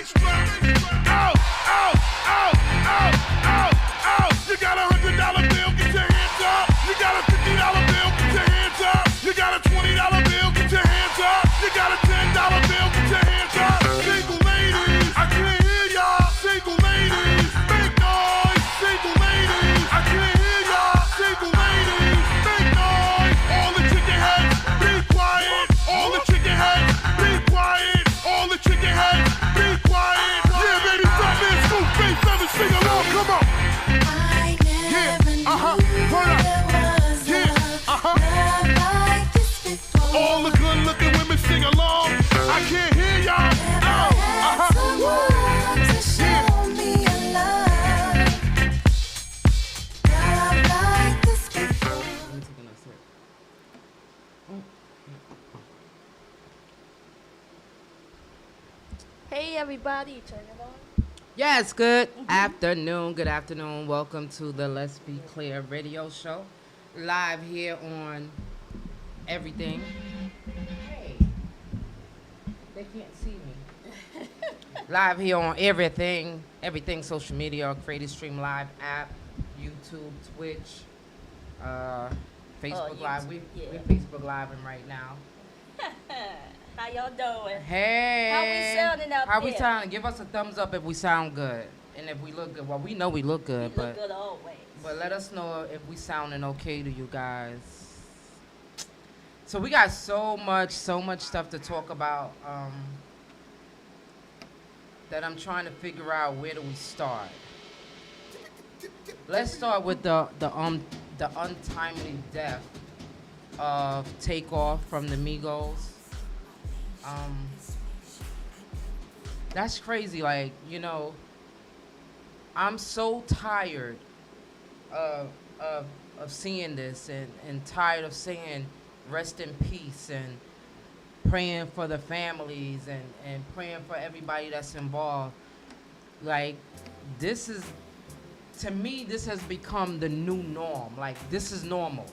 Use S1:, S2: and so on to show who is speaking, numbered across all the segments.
S1: strap. Out, out, out, out, out, out. You got $100 bill, get your hands up. You got a $50 bill, get your hands up. You got a $20 bill, get your hands up. You got a $10 bill, get your hands up. Single ladies, I can't hear y'all. Single ladies, make noise. Single ladies, I can't hear y'all. Single ladies, make noise. All the chicken heads, be quiet. All the chicken heads, be quiet. All the chicken heads, be quiet. Yeah, baby, stop this. Scoop, face, seven, sing along. Come on.
S2: I never knew there was love like this before.
S1: All the good-looking women sing along. I can't hear y'all.
S2: Never had someone to show me a love like this before.
S3: Hey everybody, turn it on.
S4: Yes, good afternoon. Good afternoon. Welcome to the Let's Be Clear radio show. Live here on everything. Hey, they can't see me. Live here on everything social media, Creative Stream Live app, YouTube, Twitch, Facebook Live. We're Facebook Living right now.
S3: How y'all doing?
S4: Hey.
S3: How we sounding out
S4: How we
S3: there?
S4: sounding? Give us a thumbs up if we sound good. And if we look good. Well, we know we look good,
S3: We look good always.
S4: but let us know if we sounding okay to you guys. So we got so much stuff to talk about that I'm trying to figure out where do we start. Let's start with the untimely death of Takeoff from the Migos. That's crazy. Like, you know, I'm so tired of seeing this and tired of saying rest in peace and praying for the families and praying for everybody that's involved. Like, this is, to me, this has become the new norm. Like, this is normal.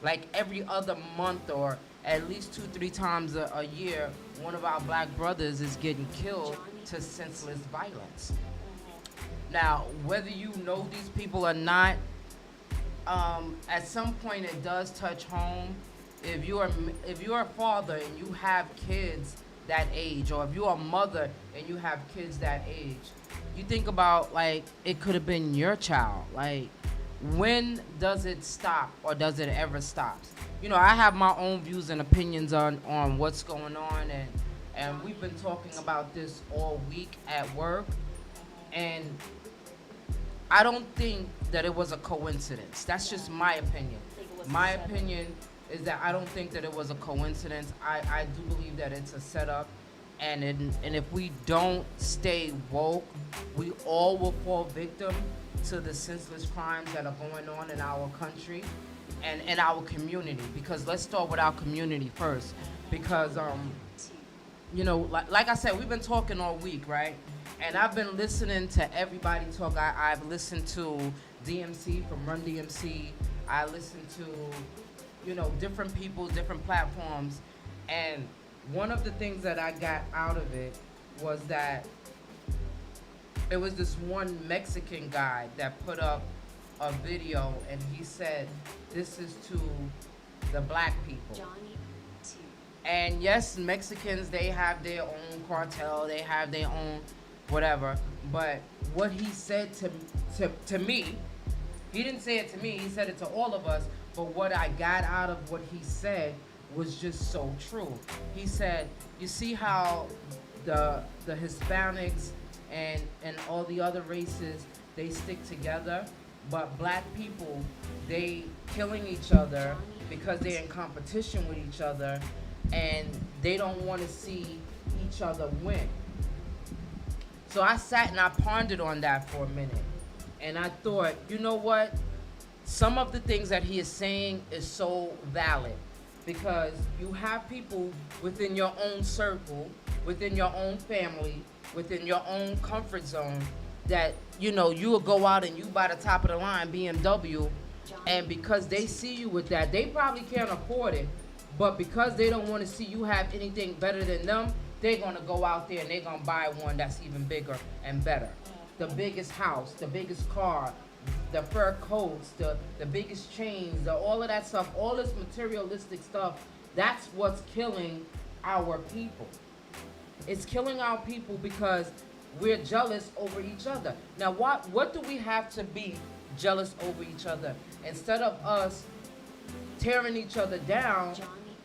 S4: Like, every other month or at least 2-3 times a year, one of our black brothers is getting killed to senseless violence. Now, whether you know these people or not, at some point it does touch home. If you're a father and you have kids that age, or if you're a mother and you have kids that age, you think about, like, it could have been your child. Like, when does it stop, or does it ever stop? You know, I have my own views and opinions on what's going on, and we've been talking about this all week at work, and I don't think that it was a coincidence. That's just my opinion. My opinion is that I don't think that it was a coincidence. I do believe that it's a setup, and if we don't stay woke, we all will fall victim to the senseless crimes that are going on in our country and in our community. Because let's start with our community first. Because, you know, like I said, we've been talking all week, right? And I've been listening to everybody talk. I've listened to DMC from Run DMC. I listened to, you know, different people, different platforms. And one of the things that I got out of it was that it was this one Mexican guy that put up a video, and he said, this is to the black people. And yes, Mexicans, they have their own cartel, they have their own whatever, but what he said to me, he didn't say it to me, he said it to all of us, but what I got out of what he said was just so true. He said, you see how the Hispanics and all the other races, they stick together, but black people, they killing each other because they're in competition with each other, and they don't want to see each other win. So I sat and I pondered on that for a minute, and I thought, you know what? Some of the things that he is saying is so valid, because you have people within your own circle, within your own family, within your own comfort zone, that, you know, you will go out and you buy the top of the line BMW, and because they see you with that, they probably can't afford it, but because they don't want to see you have anything better than them, they're gonna go out there and they're gonna buy one that's even bigger and better. The biggest house, the biggest car, the fur coats, the biggest chains, all of that stuff, all this materialistic stuff, that's what's killing our people. It's killing our people because we're jealous over each other. Now what do we have to be jealous over each other? Instead of us tearing each other down,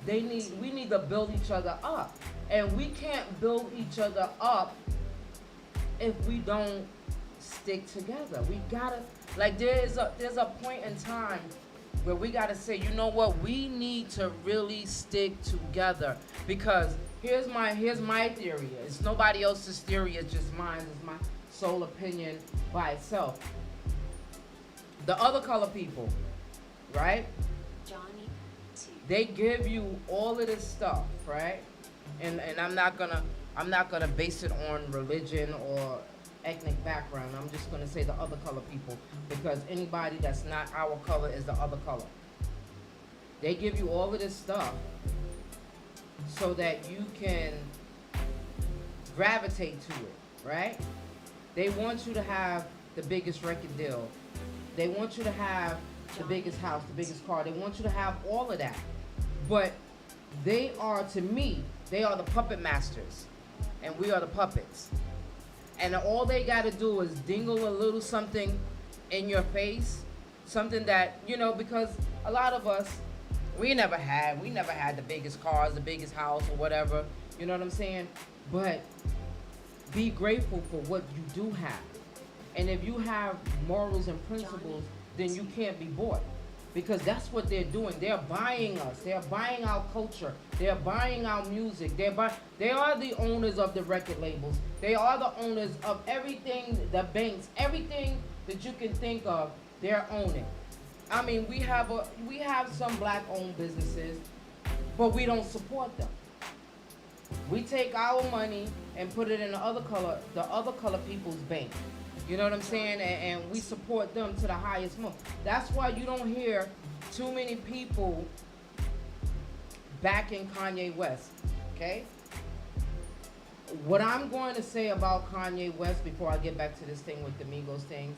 S4: we need to build each other up. And we can't build each other up if we don't stick together. We gotta, like, there's a point in time where we gotta say, you know what, we need to really stick together. Because here's my theory. It's nobody else's theory, it's just mine. It's my sole opinion by itself. The other color people, right? They give you all of this stuff, right? And I'm not gonna base it on religion or ethnic background. I'm just gonna say the other color people, because anybody that's not our color is the other color. They give you all of this stuff so that you can gravitate to it, right? They want you to have the biggest record deal. They want you to have the biggest house, the biggest car. They want you to have all of that. But they are, to me, they are the puppet masters, and we are the puppets. And all they got to do is dingle a little something in your face, something that, you know, because a lot of us, we never had the biggest cars, the biggest house or whatever, you know what I'm saying? But be grateful for what you do have. And if you have morals and principles, then you can't be bought. Because that's what they're doing. They're buying us. They're buying our culture. They're buying our music. They are the owners of the record labels. They are the owners of everything, the banks, everything that you can think of, they're owning. I mean, we have some black-owned businesses, but we don't support them. We take our money and put it in the other color people's bank. You know what I'm saying? And we support them to the highest most. That's why you don't hear too many people backing Kanye West, okay? What I'm going to say about Kanye West before I get back to this thing with the Migos things,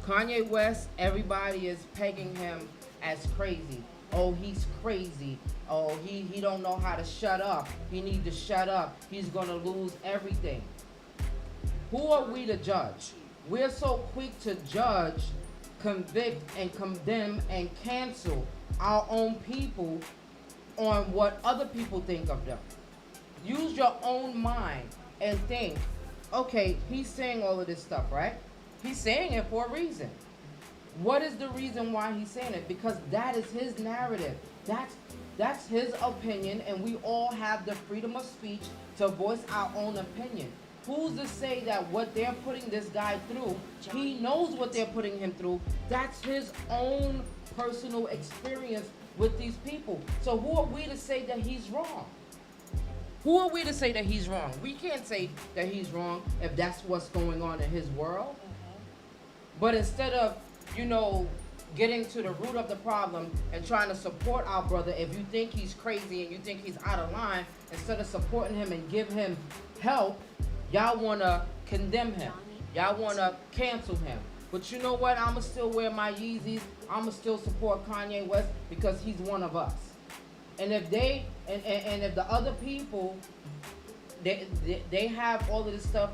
S4: Kanye West, everybody is pegging him as crazy. Oh, he's crazy. Oh, he don't know how to shut up. He need to shut up. He's going to lose everything. Who are we to judge? We're so quick to judge, convict, and condemn and cancel our own people on what other people think of them. Use your own mind and think, okay, he's saying all of this stuff, right? He's saying it for a reason. What is the reason why he's saying it? Because that is his narrative. That's his opinion, and we all have the freedom of speech to voice our own opinion. Who's to say that what they're putting this guy through, he knows what they're putting him through. That's his own personal experience with these people. So who are we to say that he's wrong? Who are we to say that he's wrong? We can't say that he's wrong if that's what's going on in his world. But instead of, you know, getting to the root of the problem and trying to support our brother, if you think he's crazy and you think he's out of line, instead of supporting him and give him help, y'all want to condemn him. Y'all want to cancel him. But you know what? I'ma still wear my Yeezys. I'ma still support Kanye West because he's one of us. And if they and if the other people they have all of this stuff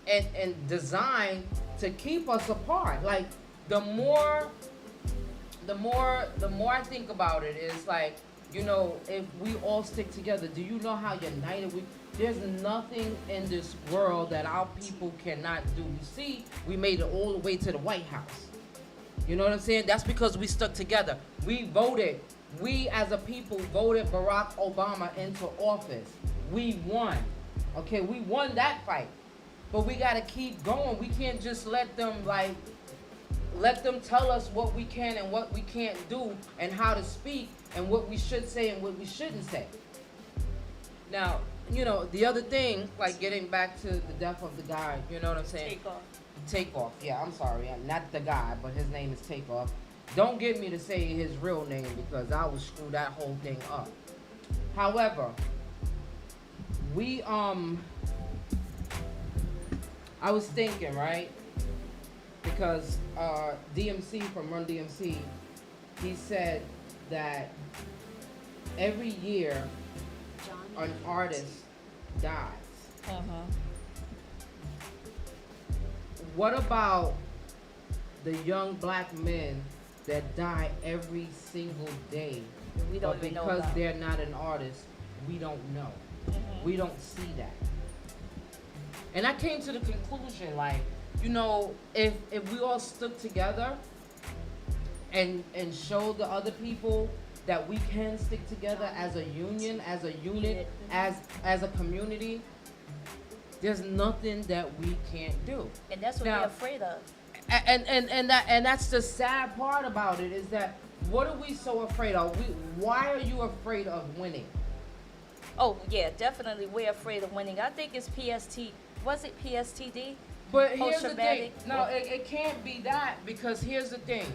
S4: and designed to keep us apart. Like the more I think about it, it's like, you know, if we all stick together, do you know how united we? There's nothing in this world that our people cannot do. You see, we made it all the way to the White House. You know what I'm saying? That's because we stuck together. We voted. We as a people voted Barack Obama into office. We won. Okay, we won that fight. But we got to keep going. We can't just let them tell us what we can and what we can't do and how to speak and what we should say and what we shouldn't say. Now, you know, the other thing, like getting back to the death of the guy, you know what I'm saying? Takeoff. Yeah, I'm sorry. Not the guy, but his name is Takeoff. Don't get me to say his real name because I would screw that whole thing up. However, we I was thinking, right? Because DMC from Run DMC, he said that every year an artist dies. What about the young black men that die every single day?
S3: We don't
S4: But
S3: even know
S4: because
S3: about.
S4: they're not an artist, we don't know. We don't see that. And I came to the conclusion, like, you know, if we all stuck together and showed the other people that we can stick together as a union, as a unit, as a community, there's nothing that we can't do.
S3: And that's what
S4: Now-
S3: we're afraid of.
S4: And that's the sad part about it, is that what are we so afraid of? Why are you afraid of winning?
S3: Oh yeah, definitely we're afraid of winning. I think it's PST. Was it PSTD?
S4: But here's the thing.
S3: Post-traumatic.
S4: No, it can't be that, because here's the thing.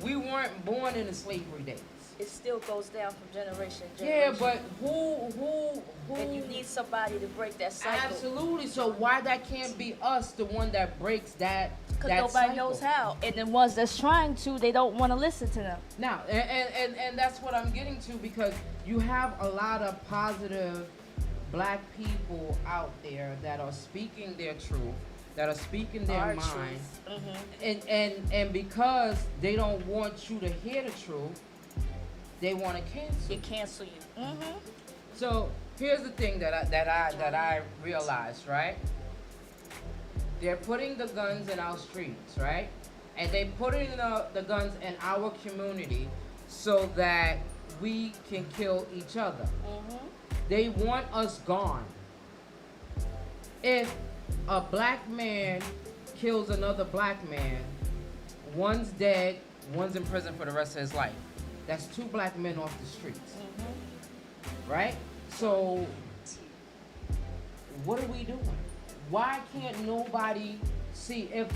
S4: We weren't born in the slavery days.
S3: It still goes down from generation to
S4: Yeah,
S3: generation.
S4: but who?
S3: And you need somebody to break that cycle.
S4: Absolutely. So why that can't be us, the one that breaks that?
S3: Because
S4: that
S3: nobody
S4: cycle?
S3: knows how. And the ones that's trying to, they don't want to listen to them.
S4: Now, and that's what I'm getting to, because you have a lot of positive black people out there that are speaking their truth, that are speaking their
S3: Our
S4: mind,
S3: truth.
S4: and because they don't want you to hear the truth, they want to cancel.
S3: They cancel you.
S4: So here's the thing that I realized, right? They're putting the guns in our streets, right? And they putting the guns in our community so that we can kill each other. They want us gone. If a black man kills another black man, one's dead, one's in prison for the rest of his life. That's 2 black men off the streets. Right? So, what are we doing? Why can't nobody see? If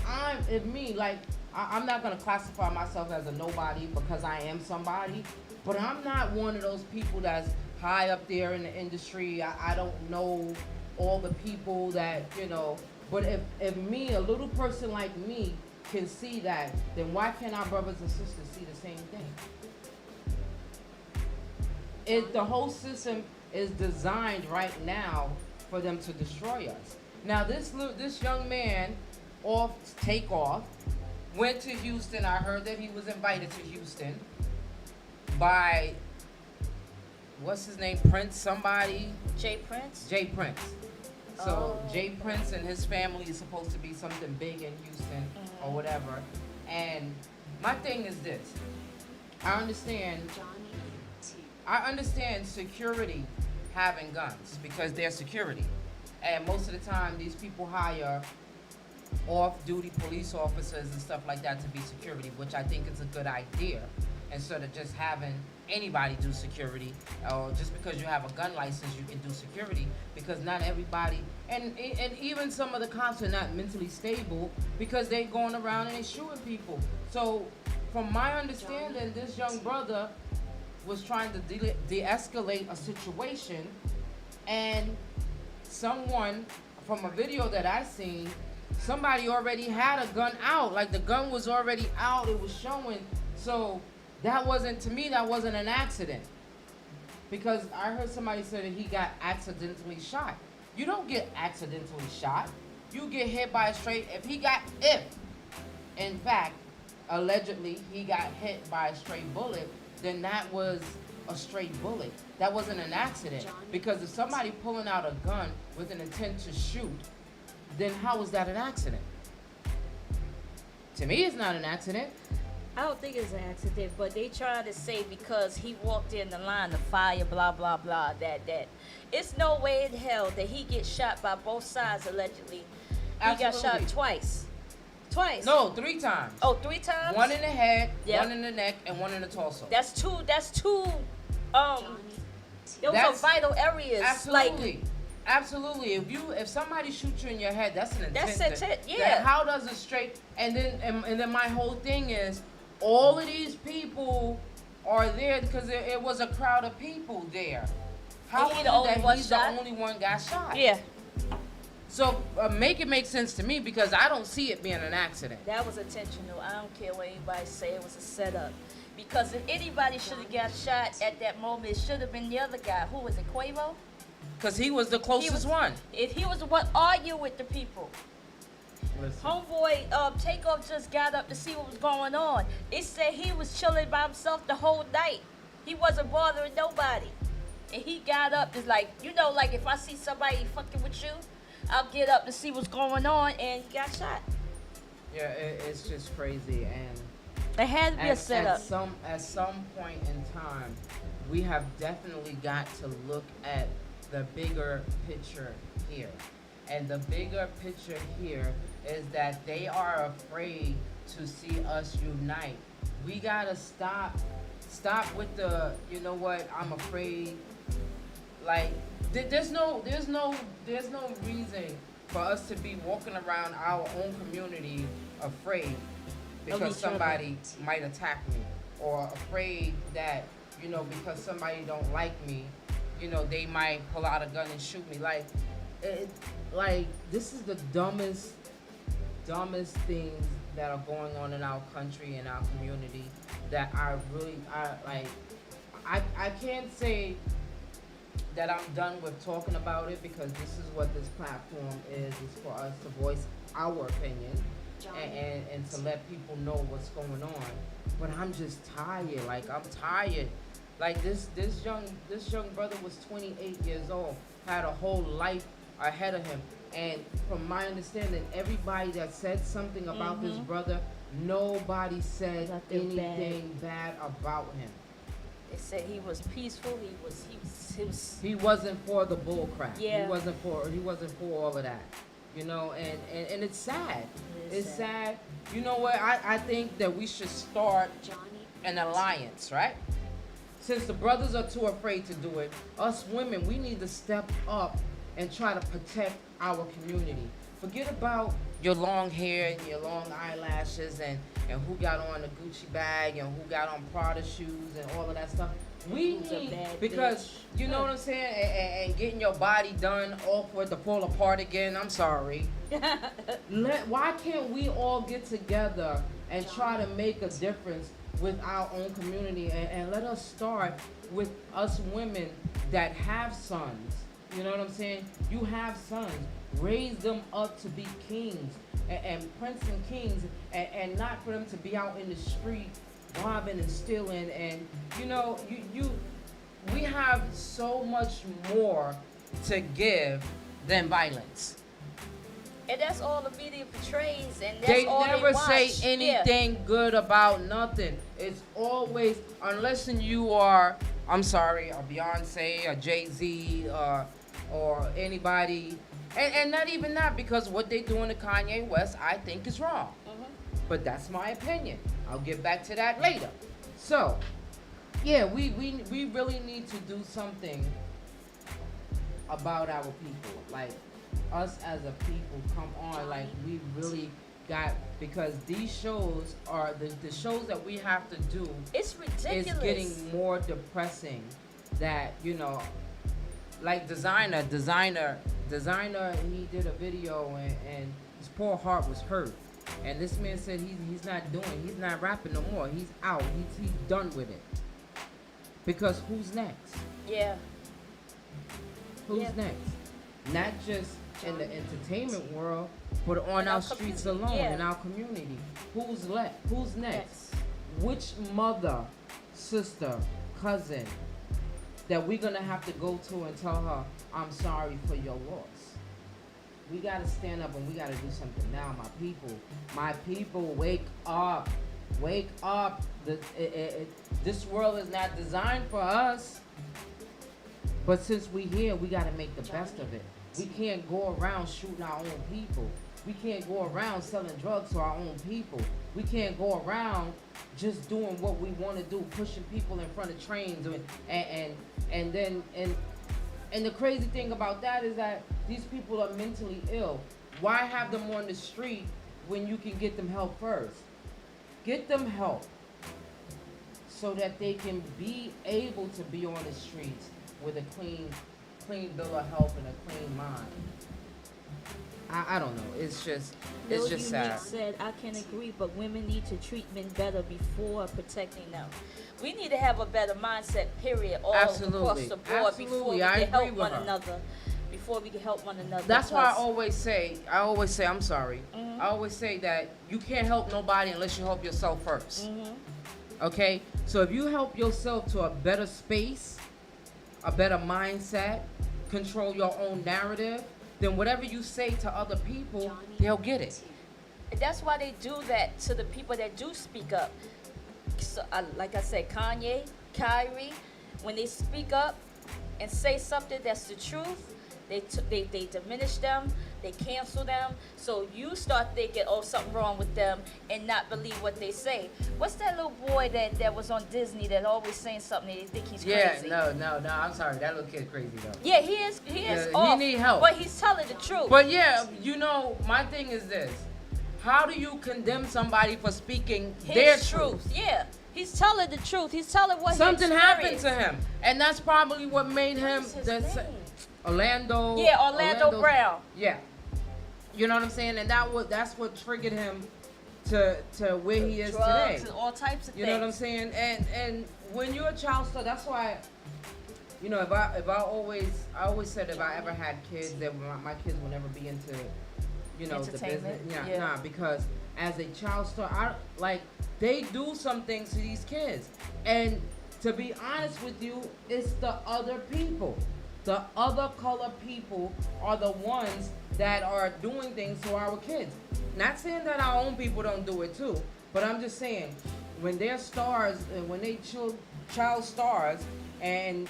S4: me, like, I'm not gonna classify myself as a nobody because I am somebody, but I'm not one of those people that's high up there in the industry. I don't know all the people that, you know, but if me, a little person like me, can see that, then why can't our brothers and sisters see the same thing? The whole system is designed right now for them to destroy us. Now this young man, take off, went to Houston. I heard that he was invited to Houston by, what's his name, Prince somebody?
S3: Jay Prince?
S4: Jay Prince. So Jay Prince and his family is supposed to be something big in Houston or whatever. And my thing is this. I understand security having guns because they're security. And most of the time, these people hire off-duty police officers and stuff like that to be security, which I think is a good idea, instead of just having anybody do security, or just because you have a gun license, you can do security, because not everybody, and even some of the cops are not mentally stable because they're going around and they're shooting people. So, from my understanding, this young brother was trying to de-escalate a situation, and someone, from a video that I seen, somebody already had a gun out. Like, the gun was already out, it was showing. So that wasn't an accident. Because I heard somebody say that he got accidentally shot. You don't get accidentally shot. You get hit by a straight, if in fact, allegedly, he got hit by a straight bullet, then that was a straight bullet. That wasn't an accident. Because if somebody pulling out a gun with an intent to shoot, then how is that an accident? To me, it's not an accident.
S3: I don't think it's an accident, but they try to say because he walked in the line of fire, blah, blah, blah, that. It's no way in hell that he gets shot by both sides, allegedly. He got shot twice. Twice?
S4: No, 3 times.
S3: Oh, 3 times?
S4: One in the head,
S3: Yep.
S4: one in the neck, and one in the torso.
S3: That's two, those
S4: That's-
S3: are vital areas.
S4: Absolutely. Absolutely. If somebody shoots you in your head, that's an intent.
S3: That's intent,
S4: Then
S3: yeah.
S4: how does a straight, and then my whole thing is, all of these people are there because it was a crowd of people there. How
S3: And he
S4: is
S3: the
S4: it
S3: only
S4: that
S3: one
S4: he's
S3: shot?
S4: the only one got shot?
S3: Yeah,
S4: So make it make sense to me because I don't see it being an accident.
S3: that was intentional. I don't care what anybody say. It was a setup. Because if anybody should have got shot at that moment, it should have been the other guy. Who was it, Quavo?
S4: Because he was the closest one.
S3: If he was the one arguing with the people.
S4: Listen.
S3: Homeboy, Takeoff just got up to see what was going on. It said he was chilling by himself the whole night. He wasn't bothering nobody. And he got up, it's like, you know, like if I see somebody fucking with you, I'll get up to see what's going on, and he got shot.
S4: Yeah, it's just crazy. And
S3: There had to be a setup.
S4: at some point in time, we have definitely got to look at the bigger picture here. And the bigger picture here is that they are afraid to see us unite. We gotta stop with the, you know what, I'm afraid. Like, there's no reason for us to be walking around our own community afraid because somebody might attack me, or afraid that, you know, because somebody don't like me, you know, they might pull out a gun and shoot me. Like, this is the dumbest things that are going on in our country and our community that I can't say that I'm done with talking about it, because this is what this platform is for us to voice our opinion and to let people know what's going on. But I'm just tired. Like, I'm tired. Like, this young brother was 28 years old, had a whole life ahead of him. And from my understanding, everybody that said something about this brother, nobody said
S3: Nothing
S4: anything bad about him.
S3: They said he was peaceful. He was.
S4: He wasn't for the bull crap.
S3: Yeah.
S4: He wasn't for all of that. You know, and it's sad. It's sad. You know what? I think that we should start an alliance, right? Since the brothers are too afraid to do it, us women, we need to step up and try to protect our community. Forget about your long hair and your long eyelashes and who got on the Gucci bag and who got on Prada shoes and all of that stuff. We
S3: Who's a
S4: need,
S3: bad
S4: because
S3: bitch.
S4: you know what I'm saying, and getting your body done awkward to fall apart again. I'm sorry. Why can't we all get together and try to make a difference with our own community, and let us start with us women that have sons. You know what I'm saying? You have sons. Raise them up to be kings and prince and kings, and not for them to be out in the street robbing and stealing. And you know, we have so much more to give than violence.
S3: And that's all the media portrays, and that's
S4: They
S3: all
S4: never
S3: they watch.
S4: say anything good about nothing. It's always, unless you are, I'm sorry, a Beyonce, a Jay-Z, or anybody, and not even that, because what they doing to Kanye West, I think is wrong. But that's my opinion. I'll get back to that later. So, yeah, we really need to do something about our people. Like, us as a people, come on, like, we really got, because these shows are, the shows that we have to do
S3: It's ridiculous.
S4: is getting more depressing. That, you know, like Designer, he did a video and his poor heart was hurt. And this man said he's not rapping no more. He's out. He's done with it. Because who's next?
S3: Yeah.
S4: Who's
S3: Yeah.
S4: next? Not just in the entertainment world, but on
S3: In
S4: our
S3: our
S4: streets
S3: community,
S4: alone,
S3: yeah.
S4: in our community. Who's left? Who's next?
S3: Yes.
S4: Which mother, sister, cousin that we're gonna have to go to and tell her, I'm sorry for your loss? We gotta stand up and we gotta do something now, my people. My people, wake up. Wake up. This world is not designed for us. But since we here, we gotta make the best of it. We can't go around shooting our own people. We can't go around selling drugs to our own people. We can't go around just doing what we want to do, pushing people in front of trains, and the crazy thing about that is that these people are mentally ill. Why have them on the street when you can get them help first? Get them help so that they can be able to be on the streets with a clean bill of health and a clean mind. I don't know. It's just
S3: Lil
S4: sad.
S3: Unique said, I can agree, but women need to treat men better before protecting them. We need to have a better mindset, period, all
S4: Absolutely.
S3: across the board
S4: Absolutely.
S3: before we
S4: I
S3: can
S4: agree
S3: help
S4: with
S3: one
S4: her.
S3: another. Before we can help one another.
S4: That's why I
S3: because-
S4: always say, I'm sorry. I always say that you can't help nobody unless you help yourself first. Okay? So if you help yourself to a better space, a better mindset, control your own narrative, then whatever you say to other people, they'll get it.
S3: And that's why they do that to the people that do speak up. So, like I said, Kanye, Kyrie, when they speak up and say something that's the truth, they diminish them, they cancel them. So you start thinking, oh, something wrong with them, and not believe what they say. What's that little boy that was on Disney that always saying something and they think he's crazy?
S4: Yeah, no, I'm sorry. That little kid's crazy though.
S3: Yeah, he is
S4: Yeah, he
S3: off,
S4: need help.
S3: but he's telling the truth.
S4: But yeah, my thing is this. How do you condemn somebody for speaking their
S3: His
S4: truth?
S3: Yeah. He's telling the truth. He's telling what
S4: Something
S3: he
S4: happened
S3: experienced.
S4: to him. And that's probably what made him
S3: What's his
S4: that's
S3: name?
S4: Orlando.
S3: Yeah, Orlando Brown.
S4: Yeah. You know what I'm saying? And that's what triggered him to where he is
S3: Drugs
S4: today.
S3: and all types of
S4: You
S3: things.
S4: know what I'm saying? And when you're a child star, that's why, you know, I always said if I ever had kids, that my kids will never be into, you know, the business.
S3: Entertainment? Yeah.
S4: Nah, because as a child star, they do some things to these kids. And to be honest with you, it's the other people. The other color people are the ones that are doing things to our kids. Not saying that our own people don't do it too, but I'm just saying when they're stars, when they child stars, and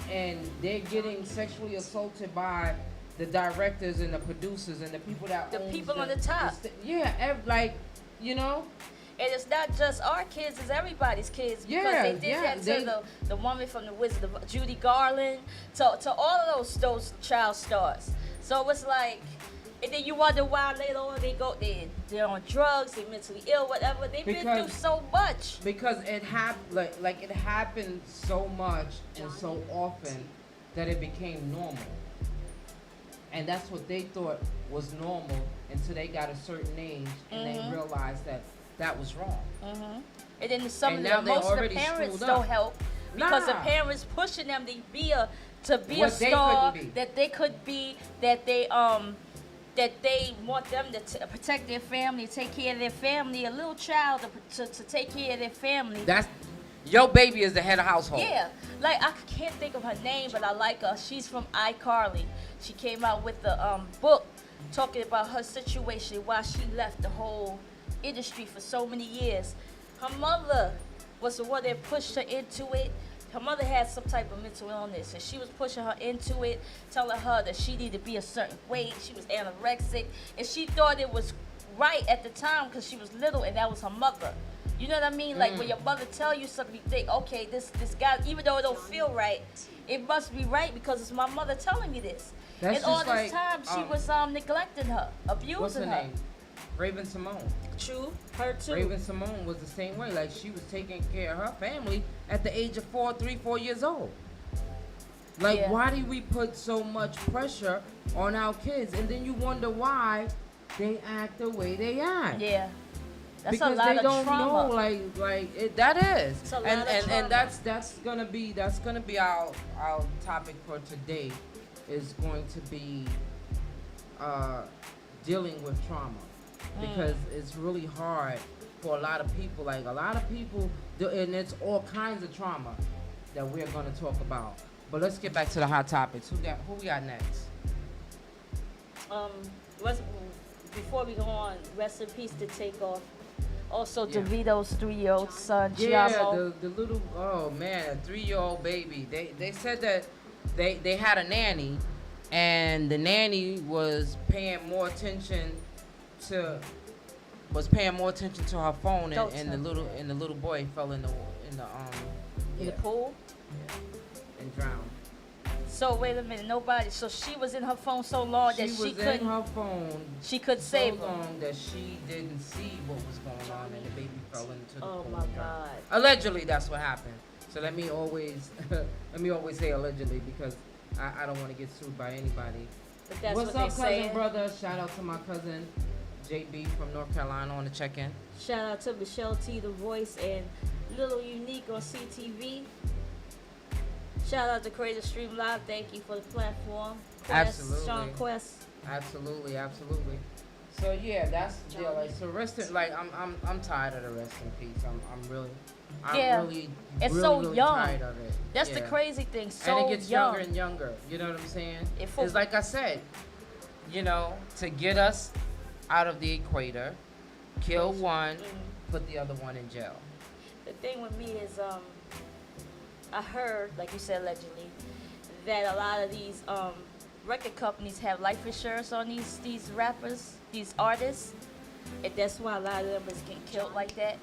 S4: they're getting sexually assaulted by the directors and the producers and the people that
S3: The
S4: owns
S3: people on the top.
S4: you know.
S3: And it's not just our kids, it's everybody's kids. Because
S4: Yeah,
S3: they did
S4: yeah,
S3: that to the woman from the Wizard of Judy Garland, to all of those child stars. So it's like, and then you wonder why later on they're on drugs, they're mentally ill, whatever. They've been through so much.
S4: Because it happened, it happened so much and so often that it became normal. And that's what they thought was normal until they got a certain age and they realized that was wrong.
S3: And then most of the parents
S4: screwed
S3: don't
S4: up.
S3: help because the
S4: Nah.
S3: parents pushing them to be a
S4: What they
S3: star
S4: couldn't be.
S3: that they could be, that they want them to protect their family, take care of their family, a little child to take care of their family.
S4: That's your baby is the head of household.
S3: Yeah, like I can't think of her name, but I like her. She's from iCarly. She came out with the book talking about her situation, why she left the whole industry for so many years. Her mother was the one that pushed her into it. Her mother had some type of mental illness, and she was pushing her into it, telling her that she needed to be a certain weight. She was anorexic, and she thought it was right at the time because she was little, and that was her mother. You know what I mean? Like when your mother tell you something, you think, okay, this guy, even though it don't feel right, it must be right because it's my mother telling me this.
S4: That's
S3: and all
S4: just
S3: this
S4: like,
S3: time, she was neglecting her, abusing
S4: What's her
S3: her.
S4: name? Raven Simone.
S3: True, her too.
S4: Raven Simone was the same way. Like she was taking care of her family at the age of 4 years old. Like,
S3: Yeah.
S4: why do we put so much pressure on our kids? And then you wonder why they act the way they act.
S3: Yeah. That's
S4: Because
S3: a lot
S4: they
S3: of
S4: don't
S3: trauma.
S4: know, that is.
S3: It's a lot
S4: and
S3: of
S4: and,
S3: trauma.
S4: and that's gonna be our topic for today, is going to be dealing with trauma. Because it's really hard for a lot of people. Like a lot of people, and it's all kinds of trauma that we're gonna talk about. But let's get back to the hot topics. Who we got next?
S3: Before we go on, rest in peace to Takeoff. Also,
S4: Yeah.
S3: DeVito's 3-year-old son,
S4: Yeah,
S3: Giamo.
S4: the little, oh man, a 3-year-old baby. They said that they had a nanny, and the nanny was paying more attention to her phone,
S3: Don't
S4: and
S3: tell
S4: the little boy fell in the
S3: in the pool.
S4: and drowned.
S3: So wait a minute, so she was in her phone so long that
S4: She
S3: she
S4: was in
S3: couldn't.
S4: her phone
S3: She could
S4: so
S3: save him.
S4: long that she didn't see what was going on, and the baby fell into the
S3: Oh
S4: pool
S3: my
S4: and drowned.
S3: God.
S4: Allegedly, that's what happened. So let me always say allegedly, because I don't want to get sued by anybody.
S3: But that's
S4: What's
S3: what
S4: up,
S3: they
S4: cousin,
S3: say.
S4: brother? Shout out to my cousin JB from North Carolina on the check-in.
S3: Shout out to Michelle T, the voice, and Little Unique on CTV. Shout out to Creative Stream Live. Thank you for the platform. Quest,
S4: Absolutely.
S3: Sean Quest.
S4: Absolutely, absolutely. So yeah, that's yeah. Like so, rest in like I'm tired of the rest in peace. I'm really
S3: Yeah,
S4: really
S3: it's
S4: really,
S3: so
S4: really
S3: young.
S4: tired of it.
S3: That's the
S4: Yeah.
S3: crazy thing. So
S4: And it gets
S3: young.
S4: younger and younger. You know what I'm saying?
S3: It
S4: It's like I said, to get us out of the equator, kill one, put the other one in jail.
S3: The thing with me is, I heard, like you said, allegedly, that a lot of these record companies have life insurance on these rappers, these artists, and that's why a lot of them is getting killed like that.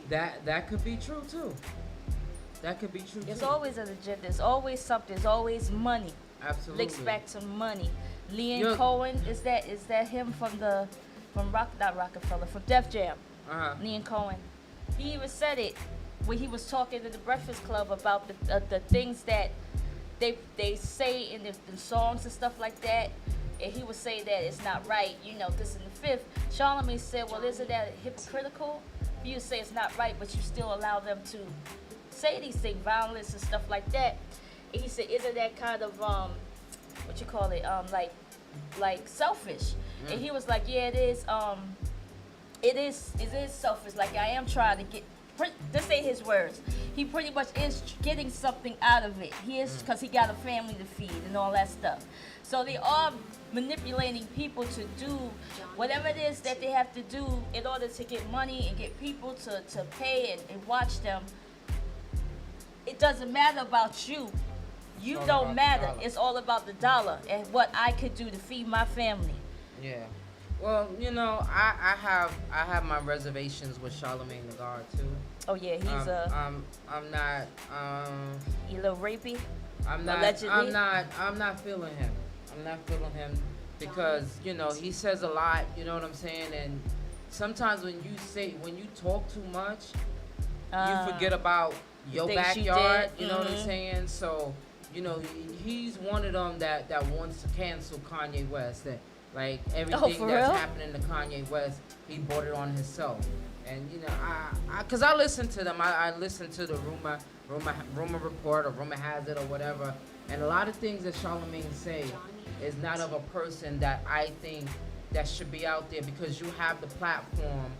S4: That could be true too. That could be true
S3: There's
S4: too.
S3: always an agenda. There's always something. There's always money.
S4: Absolutely.
S3: Links back to money. Leon
S4: You're-
S3: Cohen, is that him from not Rockefeller, from Def Jam?
S4: Uh-huh.
S3: Leon Cohen. He even said it when he was talking to the Breakfast Club about the things that they say in the songs and stuff like that. And he would say that it's not right, this and the fifth. Charlamagne said, well, isn't that hypocritical? You say it's not right, but you still allow them to say these things, violence and stuff like that. And he said, isn't that kind of, like selfish? And he was like, yeah, it is selfish. Like, I am trying to get, this ain't his words. He pretty much is getting something out of it. He is, because he got a family to feed and all that stuff. So they are manipulating people to do whatever it is that they have to do in order to get money and get people to pay and watch them. It doesn't matter about you. You
S4: all
S3: don't
S4: about the
S3: matter.
S4: dollar.
S3: It's all about the dollar and what I could do to feed my family.
S4: Yeah. Well, I have my reservations with Charlamagne the God too.
S3: Oh yeah, he's
S4: I'm not
S3: a little rapey.
S4: I'm not
S3: Allegedly.
S4: I'm not feeling him. I'm not feeling him because he says a lot, you know what I'm saying? And sometimes when you talk too much, you forget about your
S3: things you
S4: backyard,
S3: did.
S4: you know what I'm saying? So, he's one of them that wants to cancel Kanye West. That like everything
S3: for
S4: that's
S3: real?
S4: happening to Kanye West, he brought it on himself. And cause I listen to them. I listen to the rumor report or rumor has it or whatever. And a lot of things that Charlamagne say is not of a person that I think that should be out there because you have the platform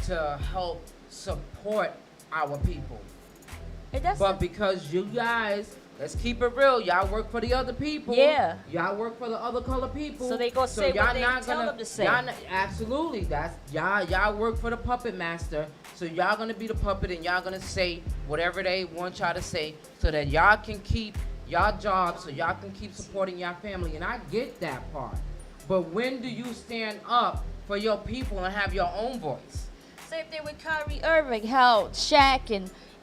S4: to help support our people.
S3: And that's
S4: But because you guys, let's keep it real, y'all work for the other people.
S3: Yeah.
S4: Y'all work for the other color people.
S3: So they gonna say what they tell them to say.
S4: Absolutely. That's y'all work for the puppet master. So y'all gonna be the puppet and y'all gonna say whatever they want y'all to say so that y'all can keep y'all jobs, so y'all can keep supporting y'all family. And I get that part. But when do you stand up for your people and have your own voice?
S3: same thing with Kyrie Irving, how Shaq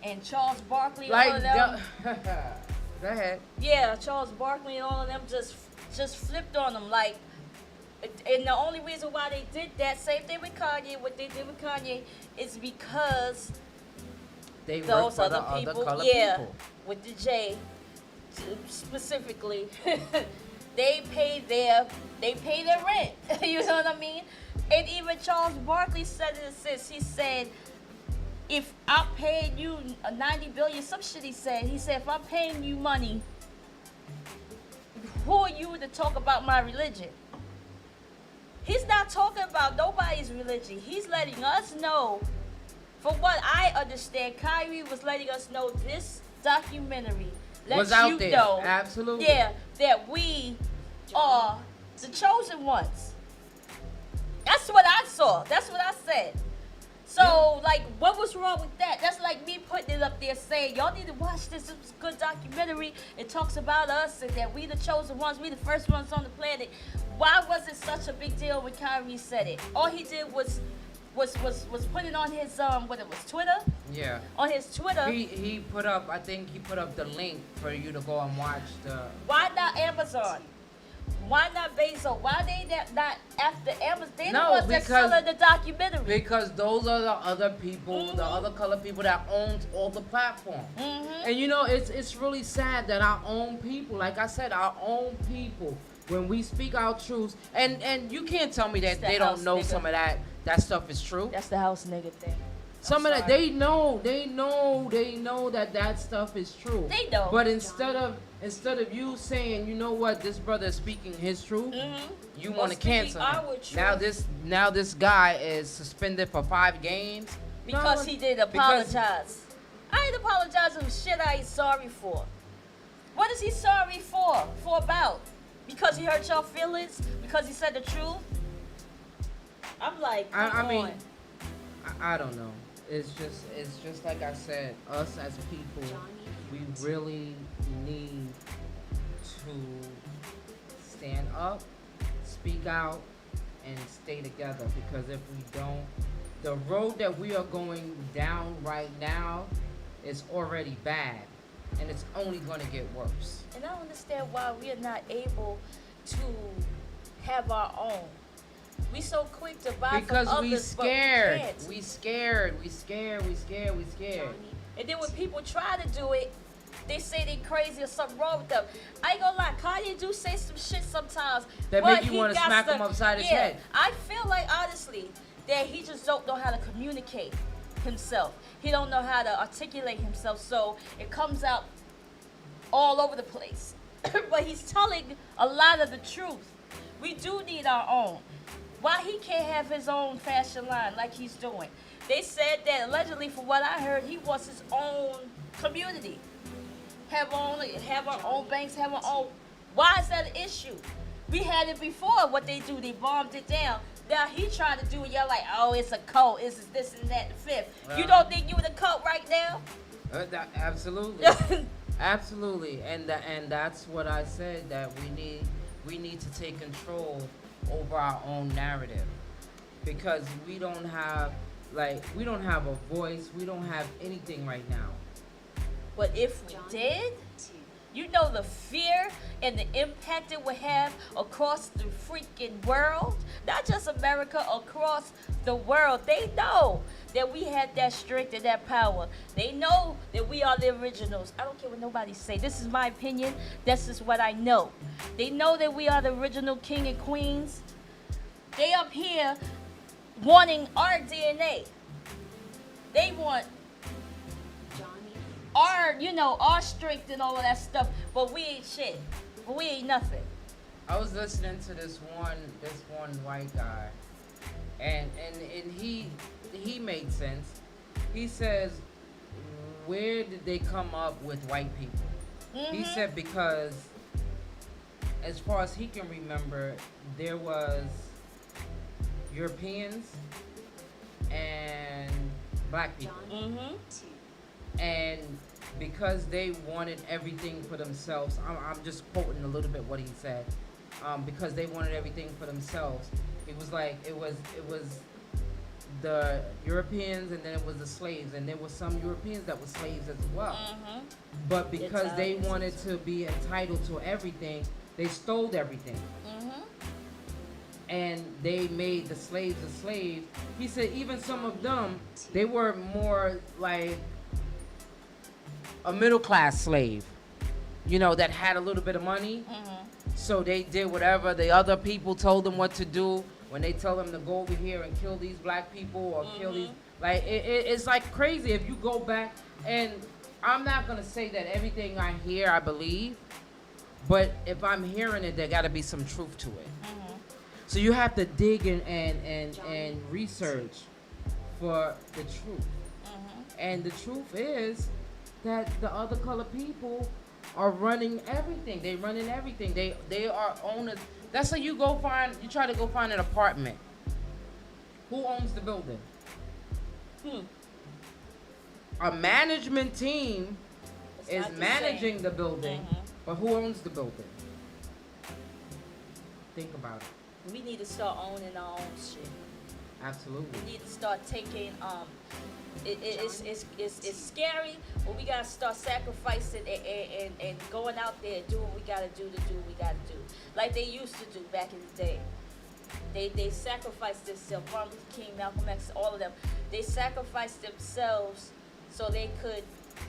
S3: and Charles Barkley, all of them.
S4: Go ahead.
S3: Yeah, Charles Barkley and all of them just flipped on them. Like, and the only reason why they did that, same thing with Kanye, what they did with Kanye, is because
S4: They work
S3: those
S4: for
S3: other
S4: the
S3: people,
S4: other color
S3: yeah,
S4: people.
S3: with the J specifically, they pay their rent. You know what I mean? And even Charles Barkley said it since he said, if I'm paying you $90 billion, some shit he said if I'm paying you money, who are you to talk about my religion? He's not talking about nobody's religion. He's letting us know, from what I understand, Kyrie was letting us know this documentary
S4: Was
S3: lets
S4: out
S3: you
S4: there.
S3: know,
S4: Absolutely.
S3: yeah, that we are the chosen ones. That's what I saw. That's what I said. So, like, what was wrong with that? That's like me putting it up there saying, y'all need to watch this. It's a good documentary. It talks about us and that we the chosen ones. We the first ones on the planet. Why was it such a big deal when Kyrie said it? All he did was put it on his, Twitter?
S4: Yeah.
S3: On his Twitter.
S4: He put up, I think he put up the link for you to go and watch the...
S3: Why not Amazon? Why not Bezos? Why they not after Amazon? They the
S4: No,
S3: ones that
S4: because-
S3: selling the documentary.
S4: Because those are the other people, the other color people that owns all the platforms.
S3: Mm-hmm.
S4: And you know, it's really sad that our own people, like I said, our own people, when we speak our truths, and you can't tell me that
S3: It's the
S4: they
S3: house
S4: don't know
S3: nigga.
S4: some of that stuff is true.
S3: That's the house nigga thing.
S4: Some
S3: I'm
S4: of that
S3: sorry.
S4: they know that stuff is true.
S3: They know.
S4: But instead of you saying, you know what, this brother is speaking his truth, you
S3: Or
S4: want to
S3: speaking
S4: cancel
S3: our
S4: him.
S3: truth.
S4: Now this guy is suspended for 5 games
S3: Because
S4: No,
S3: he did
S4: because-
S3: apologize. I ain't apologizing for shit I ain't sorry for. What is he sorry for? For about? Because he hurt your feelings? Because he said the truth? I'm like, come
S4: I mean,
S3: on.
S4: I don't know. It's just like I said. Us as people, we really need to stand up, speak out, and stay together. Because if we don't, the road that we are going down right now is already bad, and it's only going to get worse.
S3: And I don't understand why we are not able to have our own. We so quick to buy
S4: Because
S3: from
S4: we
S3: others, but
S4: scared.
S3: can't.
S4: We scared.
S3: And then when people try to do it, they say they crazy or something wrong with them. I ain't gonna lie, Kanye do say some shit sometimes.
S4: That
S3: but
S4: make you
S3: he
S4: wanna
S3: got
S4: smack him upside his
S3: yeah,
S4: head.
S3: I feel like honestly that he just don't know how to communicate himself. He don't know how to articulate himself, so it comes out all over the place. But he's telling a lot of the truth. We do need our own. Why he can't have his own fashion line like he's doing? They said that allegedly, from what I heard, he wants his own community. Have our own banks, have our own. Why is that an issue? We had it before. What they do, they bombed it down. Now he trying to do it. You're like, oh, it's a cult. It's this and that, the fifth. You don't think you in a cult right now?
S4: Absolutely. Absolutely, and that's what I said, that we need to take control over our own narrative, because we don't have a voice, we don't have anything right now.
S3: But if we did, you know the fear and the impact it would have across the freaking world, not just America, across the world. They know that we had that strength and that power. They know that we are the originals. I don't care what nobody say. This is my opinion. This is what I know. They know that we are the original king and queens. They up here wanting our DNA. They want our strength and all of that stuff, but we ain't shit. But we ain't nothing.
S4: I was listening to this one white guy, and he made sense. He says, where did they come up with white people? He said because, as far as he can remember, there was Europeans and black people. And because they wanted everything for themselves, I'm just quoting a little bit what he said. Because they wanted everything for themselves, it was like it was the Europeans, and then it was the slaves, and there were some Europeans that were slaves as well. But because they wanted to be entitled to everything, they stole everything. And they made the slaves a slave. He said even some of them, they were more like a middle class slave, that had a little bit of money. So they did whatever the other people told them what to do. When they tell them to go over here and kill these black people or kill these, like it's like crazy if you go back. And I'm not gonna say that everything I hear I believe, but if I'm hearing it, there got to be some truth to it. So you have to dig in and research for the truth. And the truth is that the other colored people are running everything. They running everything. They are owners. That's how you try to go find an apartment. Who owns the building? A management team is
S3: not the
S4: managing the building, but who owns the building? Think about it.
S3: We need to start owning our own shit.
S4: Absolutely.
S3: We need to start taking it's scary, but we gotta start sacrificing and going out there and doing what we gotta do to do what we gotta do, like they used to do back in the day. They sacrificed themselves. Martin Luther King, Malcolm X, all of them. They sacrificed themselves so they could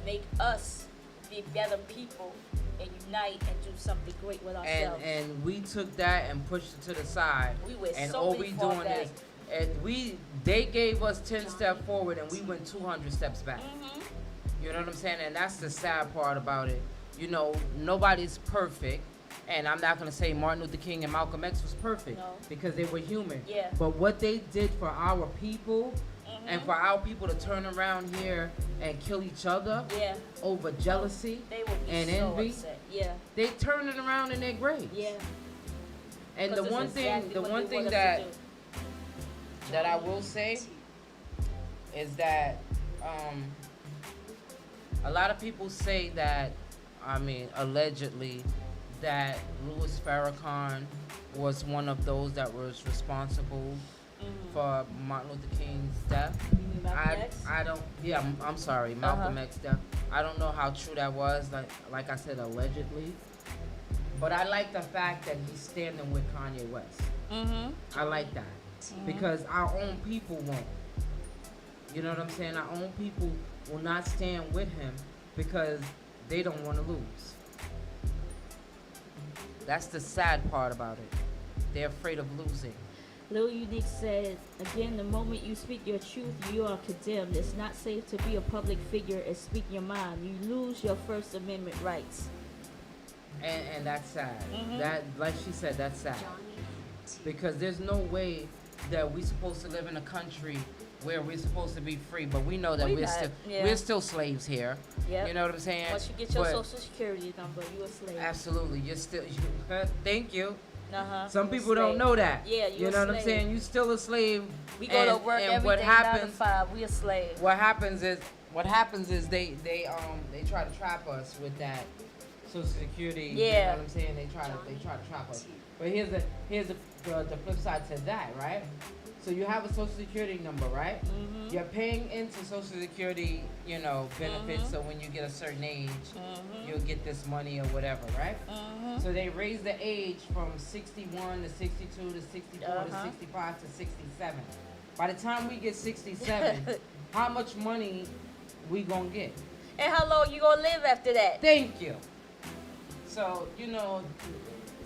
S3: make us be better people and unite and do something great with ourselves.
S4: And we took that and pushed it to the side.
S3: We went
S4: and
S3: so
S4: all
S3: many
S4: we
S3: far
S4: doing
S3: back.
S4: is, and they gave us 10 steps forward and we went 200 steps back. You know what I'm saying? And that's the sad part about it. You know, nobody's perfect. And I'm not going to say Martin Luther King and Malcolm X was perfect,
S3: No.
S4: because they were human.
S3: Yeah.
S4: But what they did for our people, and for our people to turn around here and kill each other
S3: Yeah.
S4: over jealousy
S3: They will be
S4: and
S3: so
S4: envy,
S3: upset. Yeah.
S4: they turn it around in their graves.
S3: Yeah.
S4: And the
S3: 'Cause
S4: one
S3: it's
S4: thing,
S3: exactly
S4: the
S3: what
S4: one
S3: they
S4: thing
S3: want us to
S4: that I will say is that a lot of people say that, I mean, allegedly, that Louis Farrakhan was one of those that was responsible for Martin Luther King's death.
S3: You mean Malcolm X?
S4: I don't. Yeah, I'm sorry, Malcolm X death. I don't know how true that was. Like I said, allegedly. But I like the fact that he's standing with Kanye West. I like that because our own people won't. You know what I'm saying? Our own people will not stand with him because they don't want to lose. That's the sad part about it. They're afraid of losing.
S3: Lil Unique said, again, the moment you speak your truth, you are condemned. It's not safe to be a public figure and speak your mind. You lose your First Amendment rights.
S4: And that's sad. That, like she said, that's sad. Because there's no way that we're supposed to live in a country where we're supposed to be free, but we know that
S3: We
S4: we're
S3: not,
S4: still
S3: yeah.
S4: we're still slaves here.
S3: Yep.
S4: You know what I'm saying?
S3: Once you get your
S4: But
S3: social security number, you a slave.
S4: absolutely, you're still. Thank you.
S3: You
S4: Some
S3: a
S4: people don't
S3: slave.
S4: know that.
S3: Yeah,
S4: you
S3: a
S4: know what I'm
S3: slave.
S4: saying? You still a slave.
S3: We go to work
S4: and
S3: every
S4: what
S3: day,
S4: happens,
S3: 9 to 5. We a slave.
S4: What happens is they try to trap us with that Social Security. You know
S3: Yeah.
S4: what I'm saying? They try to trap us. But here's the flip side to that, right? So you have a Social Security number, right? You're paying into Social Security, you know, benefits. So when you get a certain age, you'll get this money or whatever, right? So they raise the age from 61 to 62 to 64 to 65 to 67. By the time we get 67, how much money we gonna get?
S3: And how long you gonna live after that?
S4: Thank you. So, you know,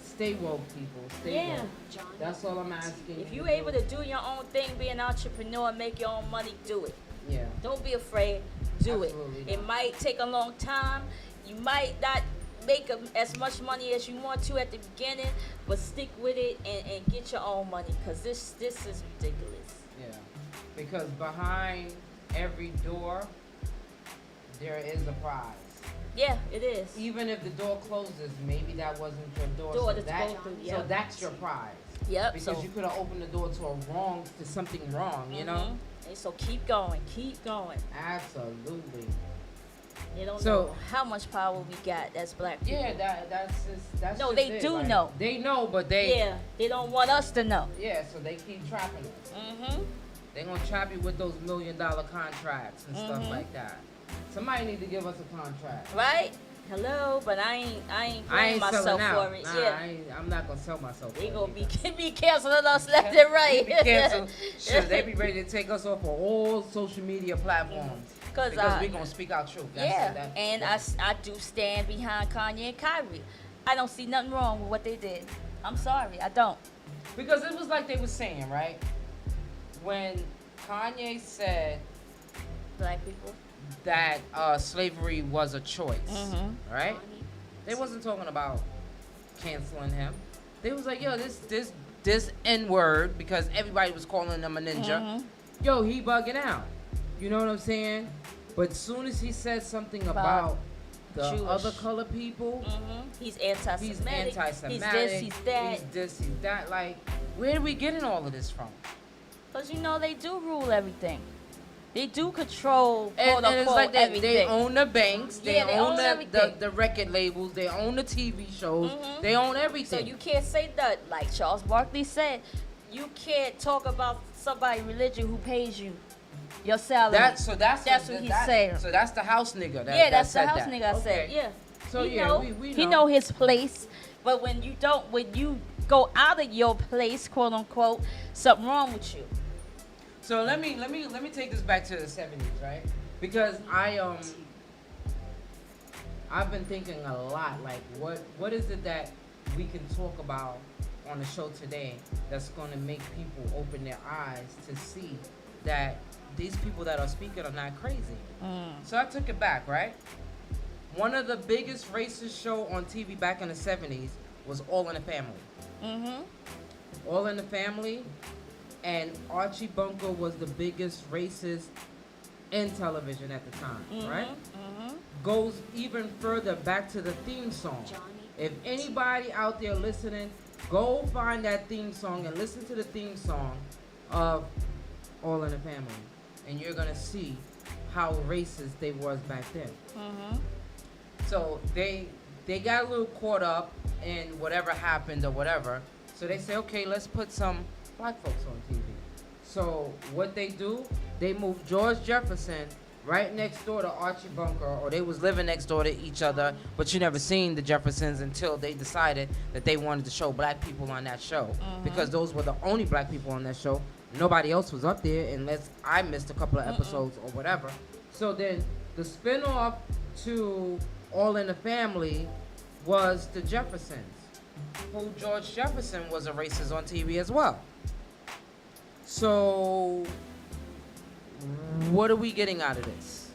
S4: stay woke, people. Stay
S3: Yeah.
S4: woke. That's all I'm asking.
S3: If
S4: you
S3: you able to do your own thing, be an entrepreneur, make your own money, do it.
S4: Yeah.
S3: Don't be afraid. Do
S4: Absolutely
S3: it.
S4: not.
S3: It might take a long time. You might not make as much money as you want to at the beginning, but stick with it and get your own money, because this is ridiculous.
S4: Yeah. Because behind every door, there is a prize.
S3: Yeah, it is.
S4: Even if the door closes, maybe that wasn't your door.
S3: Door
S4: so,
S3: to go through,
S4: so
S3: yep.
S4: that's your prize.
S3: Yep.
S4: Because
S3: So
S4: you could have opened the door to something wrong, you know?
S3: And so keep going. Keep going.
S4: Absolutely.
S3: They don't
S4: So-
S3: know how much power we got as black people.
S4: Yeah, that's
S3: No,
S4: just
S3: they
S4: it.
S3: do
S4: Like,
S3: know.
S4: They know, but they
S3: Yeah, they don't want us to know.
S4: yeah, so they keep trapping us.
S3: Mm-hmm.
S4: They gonna trap you with those $1 million contracts and stuff like that. Somebody need to give us a contract.
S3: Right? Hello, but I ain't
S4: I
S3: paying
S4: ain't
S3: myself
S4: selling out.
S3: for it.
S4: Nah,
S3: Yeah.
S4: I'm not gonna sell myself.
S3: They
S4: for
S3: gonna
S4: it
S3: be canceling us left and right.
S4: They be canceled. Sure, they be ready to take us off of all social media platforms
S3: Cause
S4: because we gonna speak our truth. That's
S3: yeah,
S4: it. That-
S3: and I do stand behind Kanye and Kyrie. I don't see nothing wrong with what they did. I'm sorry, I don't.
S4: because it was like they were saying, right? When Kanye said
S3: Black people.
S4: that slavery was a choice,
S3: Mhm.
S4: right? They wasn't talking about canceling him. They was like, yo, this N-word, because everybody was calling him a ninja.
S3: Mhm.
S4: Yo, he bugging out. You know what I'm saying? But soon as he said something about the
S3: Jewish.
S4: other color people,
S3: He's anti-Semitic.
S4: he's anti-Semitic.
S3: He's this, he's that.
S4: He's this, he's that. Like, where are we getting all of this from?
S3: Cause you know they do rule everything. They do control,
S4: And
S3: quote
S4: it's
S3: unquote,
S4: like that.
S3: everything.
S4: They own the banks. They
S3: Yeah, they
S4: own
S3: own
S4: the
S3: everything.
S4: record labels. They own the TV shows. They own
S3: So
S4: everything.
S3: you can't say that, like Charles Barkley said, you can't talk about somebody's religion who pays you. your salary.
S4: That's
S3: what he's saying.
S4: So that's the house nigga.
S3: That's the
S4: said
S3: house
S4: that.
S3: nigga. I said,
S4: Okay.
S3: yeah.
S4: So
S3: he
S4: yeah,
S3: know,
S4: we
S3: he
S4: know.
S3: know his place. But when you go out of your place, quote unquote, something wrong with you.
S4: So let me take this back to the 70s, right? Because I've been thinking a lot, like what is it that we can talk about on the show today that's going to make people open their eyes to see that these people that are speaking are not crazy. So I took it back, right? One of the biggest racist show on TV back in the 70s was All in the Family. All in the Family, and Archie Bunker was the biggest racist in television at the time, right? Goes even further back to the theme song. If anybody out there listening, go find that theme song and listen to the theme song of All in the Family, and you're gonna see how racist they was back then. So they got a little caught up in whatever happened or whatever. So they say, okay, let's put some black folks on TV. So what they do, they move George Jefferson right next door to Archie Bunker, or they was living next door to each other, but you never seen the Jeffersons until they decided that they wanted to show black people on that show, because those were the only black people on that show. Nobody else was up there unless I missed a couple of episodes or whatever. So then the spinoff to All in the Family was the Jeffersons, who George Jefferson was a racist on TV as well. So what are we getting out of this?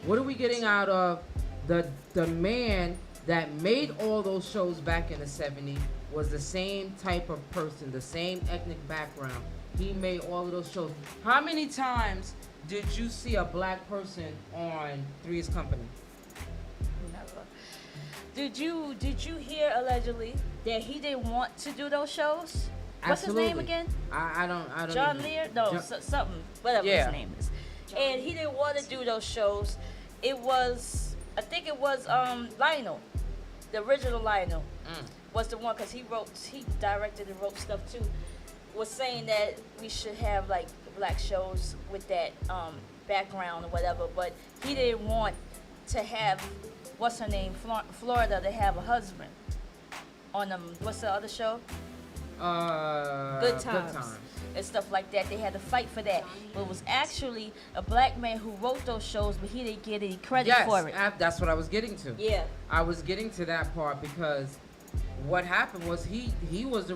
S4: What are we getting out of the man that made all those shows back in the 70s was the same type of person, the same ethnic background. He made all of those shows. How many times did you see a black person on Three's Company?
S3: Never. Did you hear allegedly that he didn't want to do those shows?
S4: Absolutely.
S3: What's his name again?
S4: I don't
S3: John
S4: even-
S3: Lear? No, something, whatever
S4: Yeah.
S3: his name is. And he didn't want to do those shows. It was, I think it was Lionel, the original Lionel, was the one, because he directed and wrote stuff too, was saying that we should have like black shows with that background or whatever, but he didn't want to have, what's her name, Florida, to have a husband on what's the other show? Good times. And stuff like that. They had to fight for that. But it was actually a black man who wrote those shows, but he didn't get any credit for it.
S4: Yes, that's what I was getting to.
S3: Yeah.
S4: I was getting to that part because what happened was he was the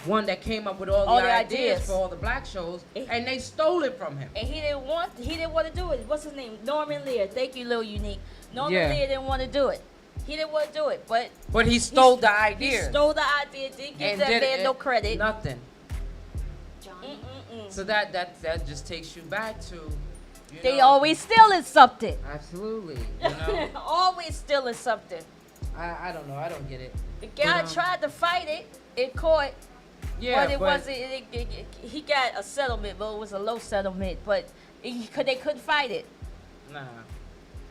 S4: one that came up with all the ideas for all the black shows, and they stole it from him.
S3: And he didn't want to do it. What's his name? Norman Lear. Thank you, Lil Unique. Norman Lear didn't want to do it. He didn't want to do it, but
S4: he stole the idea.
S3: He stole the idea. Didn't give that man no credit.
S4: Nothing. So that just takes you back to.
S3: They always stealing something.
S4: Absolutely. You know?
S3: Always stealing something.
S4: I don't know. I don't get it.
S3: The guy tried to fight it in court.
S4: Yeah,
S3: but it wasn't. He got a settlement, but it was a low settlement. But they couldn't fight it.
S4: Nah.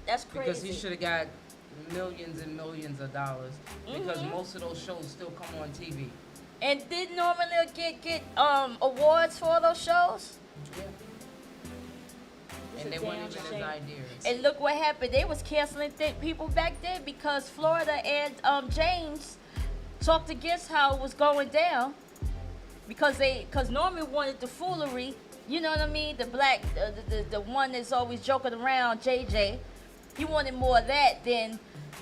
S3: That's crazy.
S4: Because he should have got millions and millions of dollars. Because most of those shows still come on TV.
S3: And did Norman Lear get awards for all those shows?
S4: Yeah. And they weren't even his ideas.
S3: And look what happened. They was canceling people back then because Florida and James talked against how it was going down. Because Norman wanted the foolery. You know what I mean? The black, the one that's always joking around, JJ. He wanted more of that than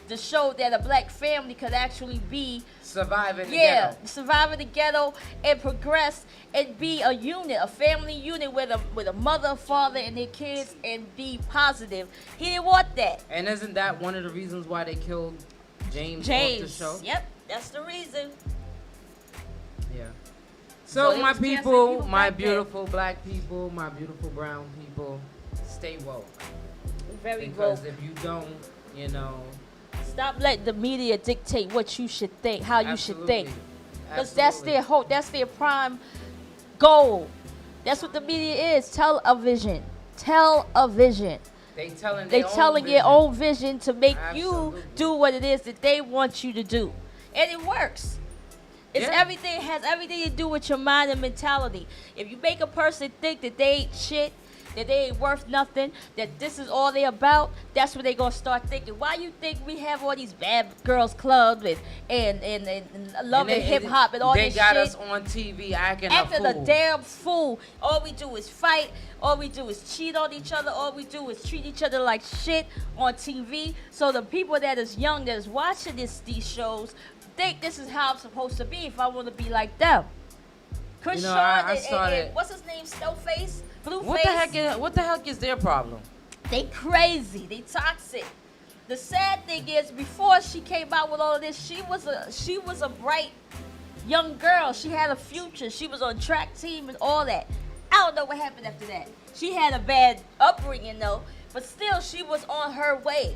S3: to show that a black family could actually be
S4: surviving the ghetto.
S3: Surviving the ghetto and progress and be a unit, a family unit with a mother, father, and their kids, and be positive. He didn't want that.
S4: And isn't that one of the reasons why they killed James off the show?
S3: Yep, that's the reason.
S4: Yeah. So my people, my beautiful
S3: then.
S4: black people, my beautiful brown people, stay woke.
S3: Very
S4: because
S3: woke.
S4: If you don't, you know.
S3: Stop letting the media dictate what you should think, how you should think. Because that's
S4: Absolutely.
S3: their hope, that's their prime goal. That's what the media is, television. Television.
S4: They telling
S3: your own vision to make
S4: Absolutely.
S3: you do what it is that they want you to do. And it works. It's
S4: Yeah.
S3: everything. It has everything to do with your mind and mentality. If you make a person think that they ain't shit, that they ain't worth nothing, that this is all they about, that's what they gonna start thinking. Why you think we have all these bad girls clubs and love and hip hop and all
S4: they
S3: this
S4: got
S3: shit?
S4: us on TV acting
S3: Acting
S4: a fool.
S3: a damn fool. All we do is fight. All we do is cheat on each other. All we do is treat each other like shit on TV. So the people that is young, that is watching these shows, think this is how I'm supposed to be if I want to be like them. Chris
S4: You know,
S3: Shaw
S4: I started-
S3: and what's his name? Snowface? Blueface?
S4: What the heck is their problem?
S3: They crazy. They toxic. The sad thing is, before she came out with all of this, she was a bright young girl. She had a future. She was on track team and all that. I don't know what happened after that. She had a bad upbringing though, but still she was on her way.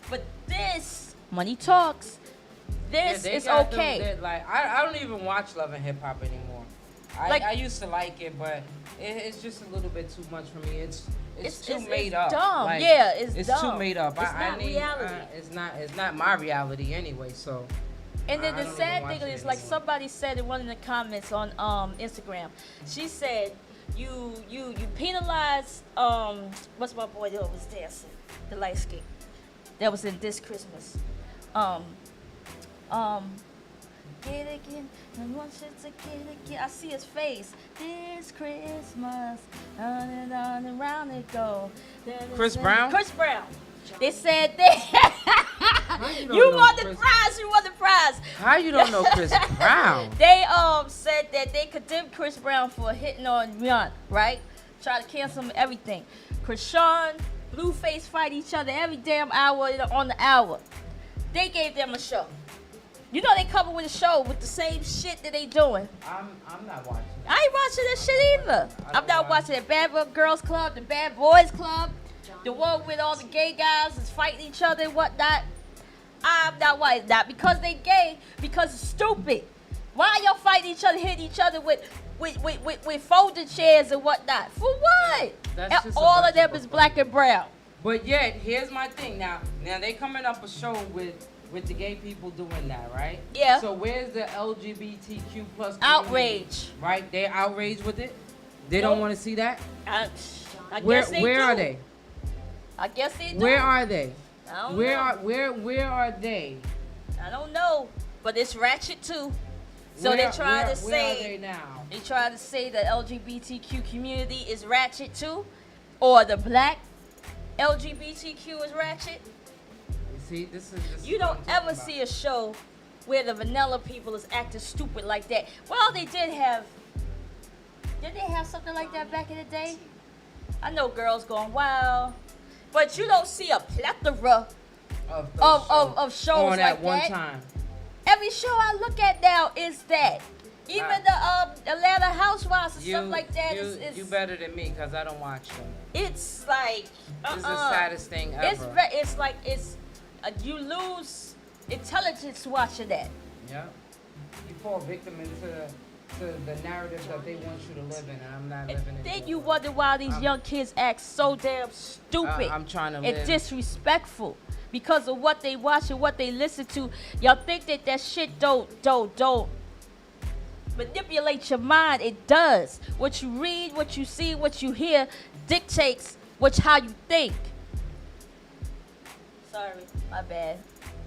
S3: But this, money talks. This is okay.
S4: I don't even watch Love and Hip Hop anymore. I used to like it, but it's just a little bit too much for me. It's too made up.
S3: Dumb.
S4: Like,
S3: Yeah, it's dumb.
S4: too made up.
S3: It's not reality.
S4: It's not my reality anyway. So.
S3: And then
S4: I
S3: the
S4: don't
S3: sad
S4: even
S3: thing
S4: watch it
S3: is, like
S4: anymore.
S3: somebody said in one of the comments on Instagram, she said, you penalized what's my boy that was dancing, the light skin, that was in This Christmas, get it again, and want you to get it again. I see his face. This Christmas, on and round it go.
S4: Chris Brown?
S3: Chris Brown. They said that you won the prize. You won the prize.
S4: How you don't know Chris Brown?
S3: They said that they condemned Chris Brown for hitting on Rihanna, right? Try to cancel him, everything. Krishan, Blueface fight each other every damn hour on the hour. They gave them a show. You know they come with a show with the same shit that they doing.
S4: I'm not watching.
S3: I ain't watching this shit either. I'm not watching the Bad Girls Club, the Bad Boys Club, the one with all the gay guys is fighting each other and whatnot. I'm not watching that because they gay, because it's stupid. Why y'all fighting each other, hitting each other with folding chairs and whatnot? For what?
S4: That's
S3: And
S4: just a
S3: all
S4: bunch
S3: of them
S4: of
S3: is black and brown.
S4: But yet, here's my thing. Now they coming up a show with the gay people doing that, right?
S3: Yeah.
S4: So where's the LGBTQ plus community?
S3: Outrage.
S4: Right? They outraged with it. They don't
S3: Nope.
S4: want to see that.
S3: I
S4: Where
S3: guess they
S4: where
S3: do.
S4: are they?
S3: I guess they do.
S4: Where are they?
S3: I don't
S4: Where
S3: know.
S4: where are they?
S3: I don't know, but it's ratchet too. So they try to
S4: where are
S3: say
S4: they now?
S3: they try to say the LGBTQ community is ratchet too, or the black LGBTQ is ratchet.
S4: You see, this is
S3: You
S4: what
S3: don't
S4: I'm talking
S3: ever
S4: about.
S3: see a show where the vanilla people is acting stupid like that. Well, they did have. Did they have something like that back in the day? I know Girls Gone Wild, but you don't see a plethora of shows
S4: on
S3: like
S4: at one
S3: that.
S4: time.
S3: Every show I look at now is that. Even the Atlanta Housewives and stuff like that is
S4: You better than me because I don't watch them.
S3: it's like
S4: This is the saddest thing ever.
S3: It's like you lose intelligence watching that.
S4: Yeah. You fall victim into the narrative that they want you to live in, and I'm not living in it.
S3: Then you wonder why these young kids act so damn stupid
S4: I'm trying to
S3: and
S4: live.
S3: disrespectful because of what they watch and what they listen to. Y'all think that shit don't manipulate your mind. It does. What you read, what you see, what you hear dictates how you think. Sorry, my bad.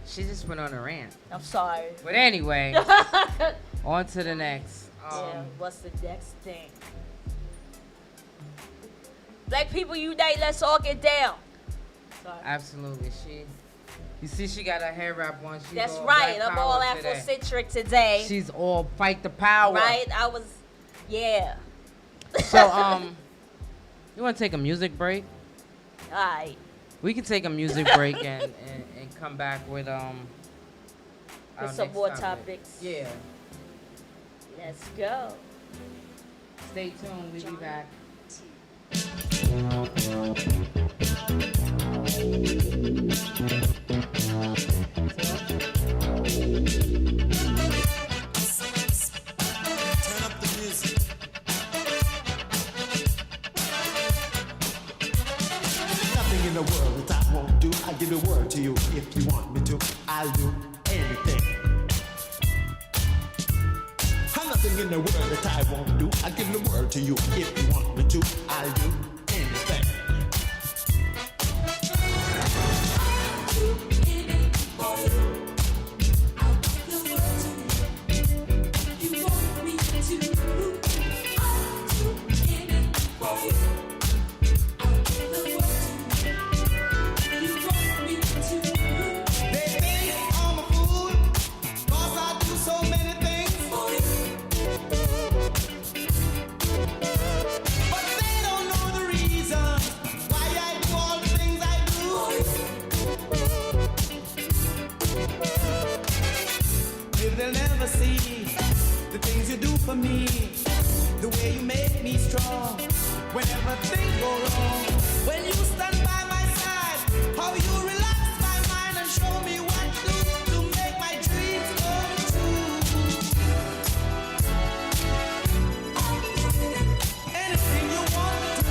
S4: She just went on a rant.
S3: I'm sorry.
S4: But anyway, on to the next.
S3: Yeah, what's the next thing? Black people unite, let's all get down. Sorry.
S4: Absolutely. You see, she got her hair wrap on. She's
S3: That's
S4: all
S3: right.
S4: black
S3: I'm all
S4: power today.
S3: Afrocentric today.
S4: She's all fight the power.
S3: Right? Yeah.
S4: So, you want to take a music break?
S3: All right.
S4: We can take a music break and come back with our
S3: With some
S4: next
S3: more
S4: topic.
S3: topics.
S4: Yeah.
S3: Let's go.
S4: Stay tuned. We'll be back.
S5: Turn up the music. Nothing in the world that I won't do. I'll give the word to you if you want me to. I'll do anything. nothing in the world that I won't do. I give the world to you if you want me to. I'll do anything.
S6: For me, the way you make me strong whenever things go wrong. When you stand by my side, how you relax my mind and show me what to do to make my dreams come true. Anything you want to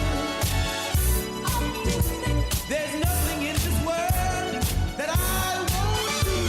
S6: do, there's nothing in this world that I won't do.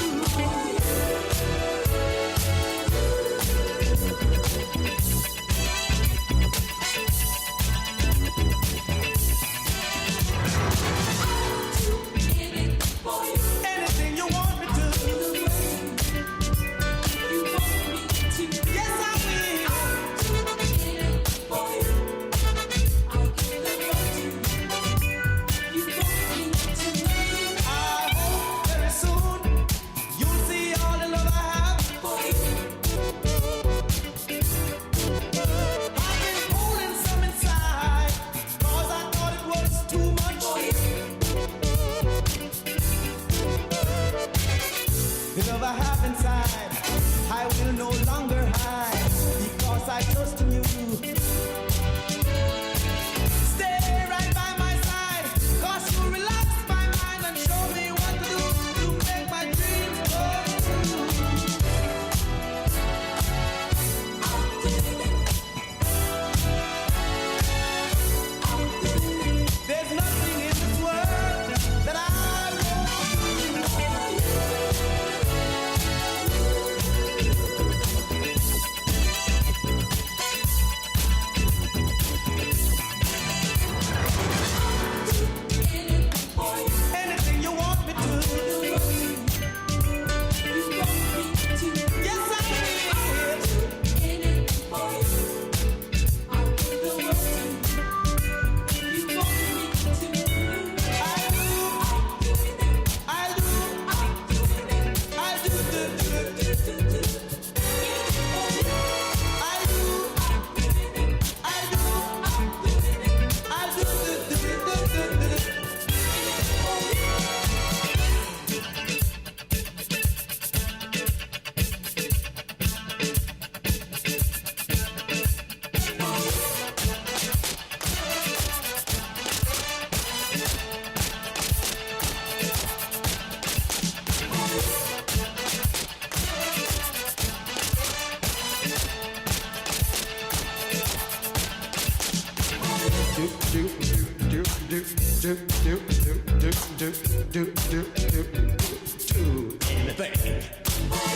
S6: Anything.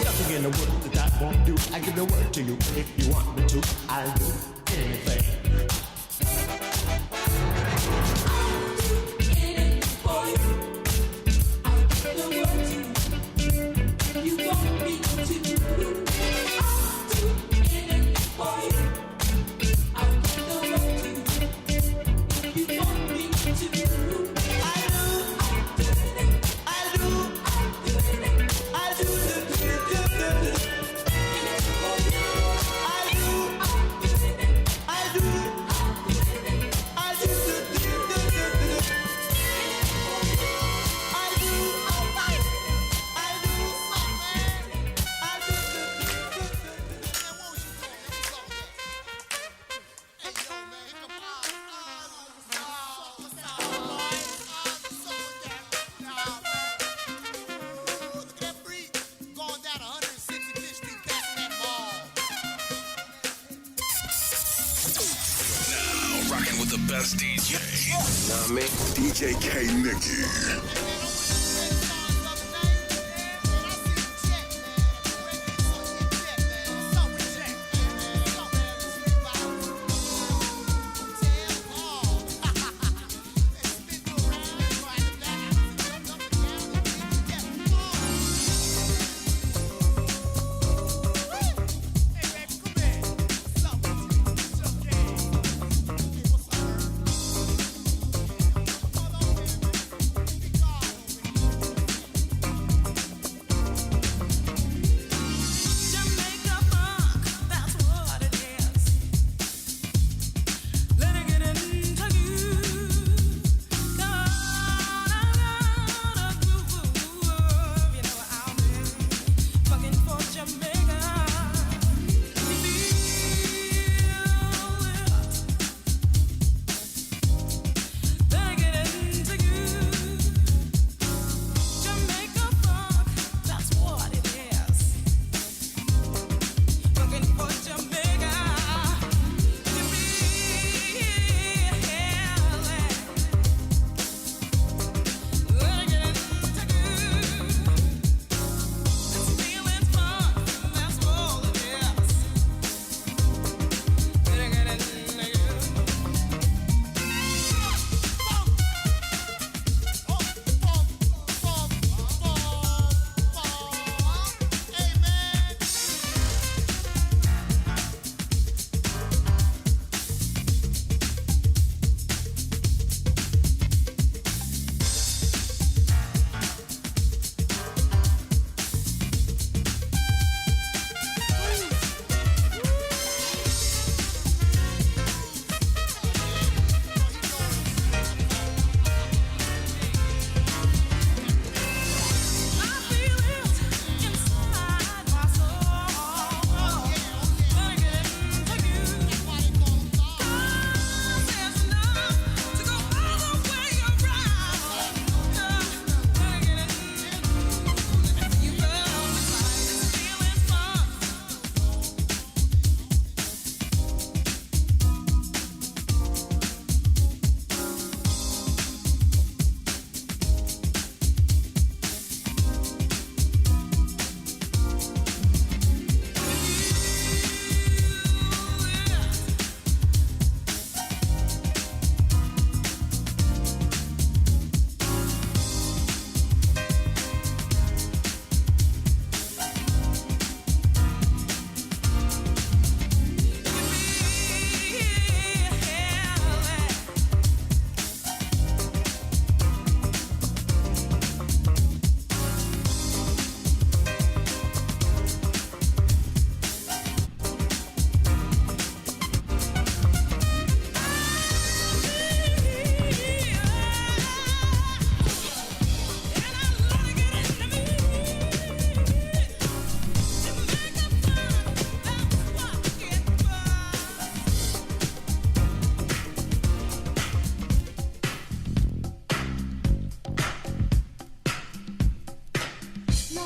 S6: Nothing in the world that I won't do. I give the word to you. If you want me to, I'll do anything.
S1: best DJ. Know what I mean? DJ K NIKKI.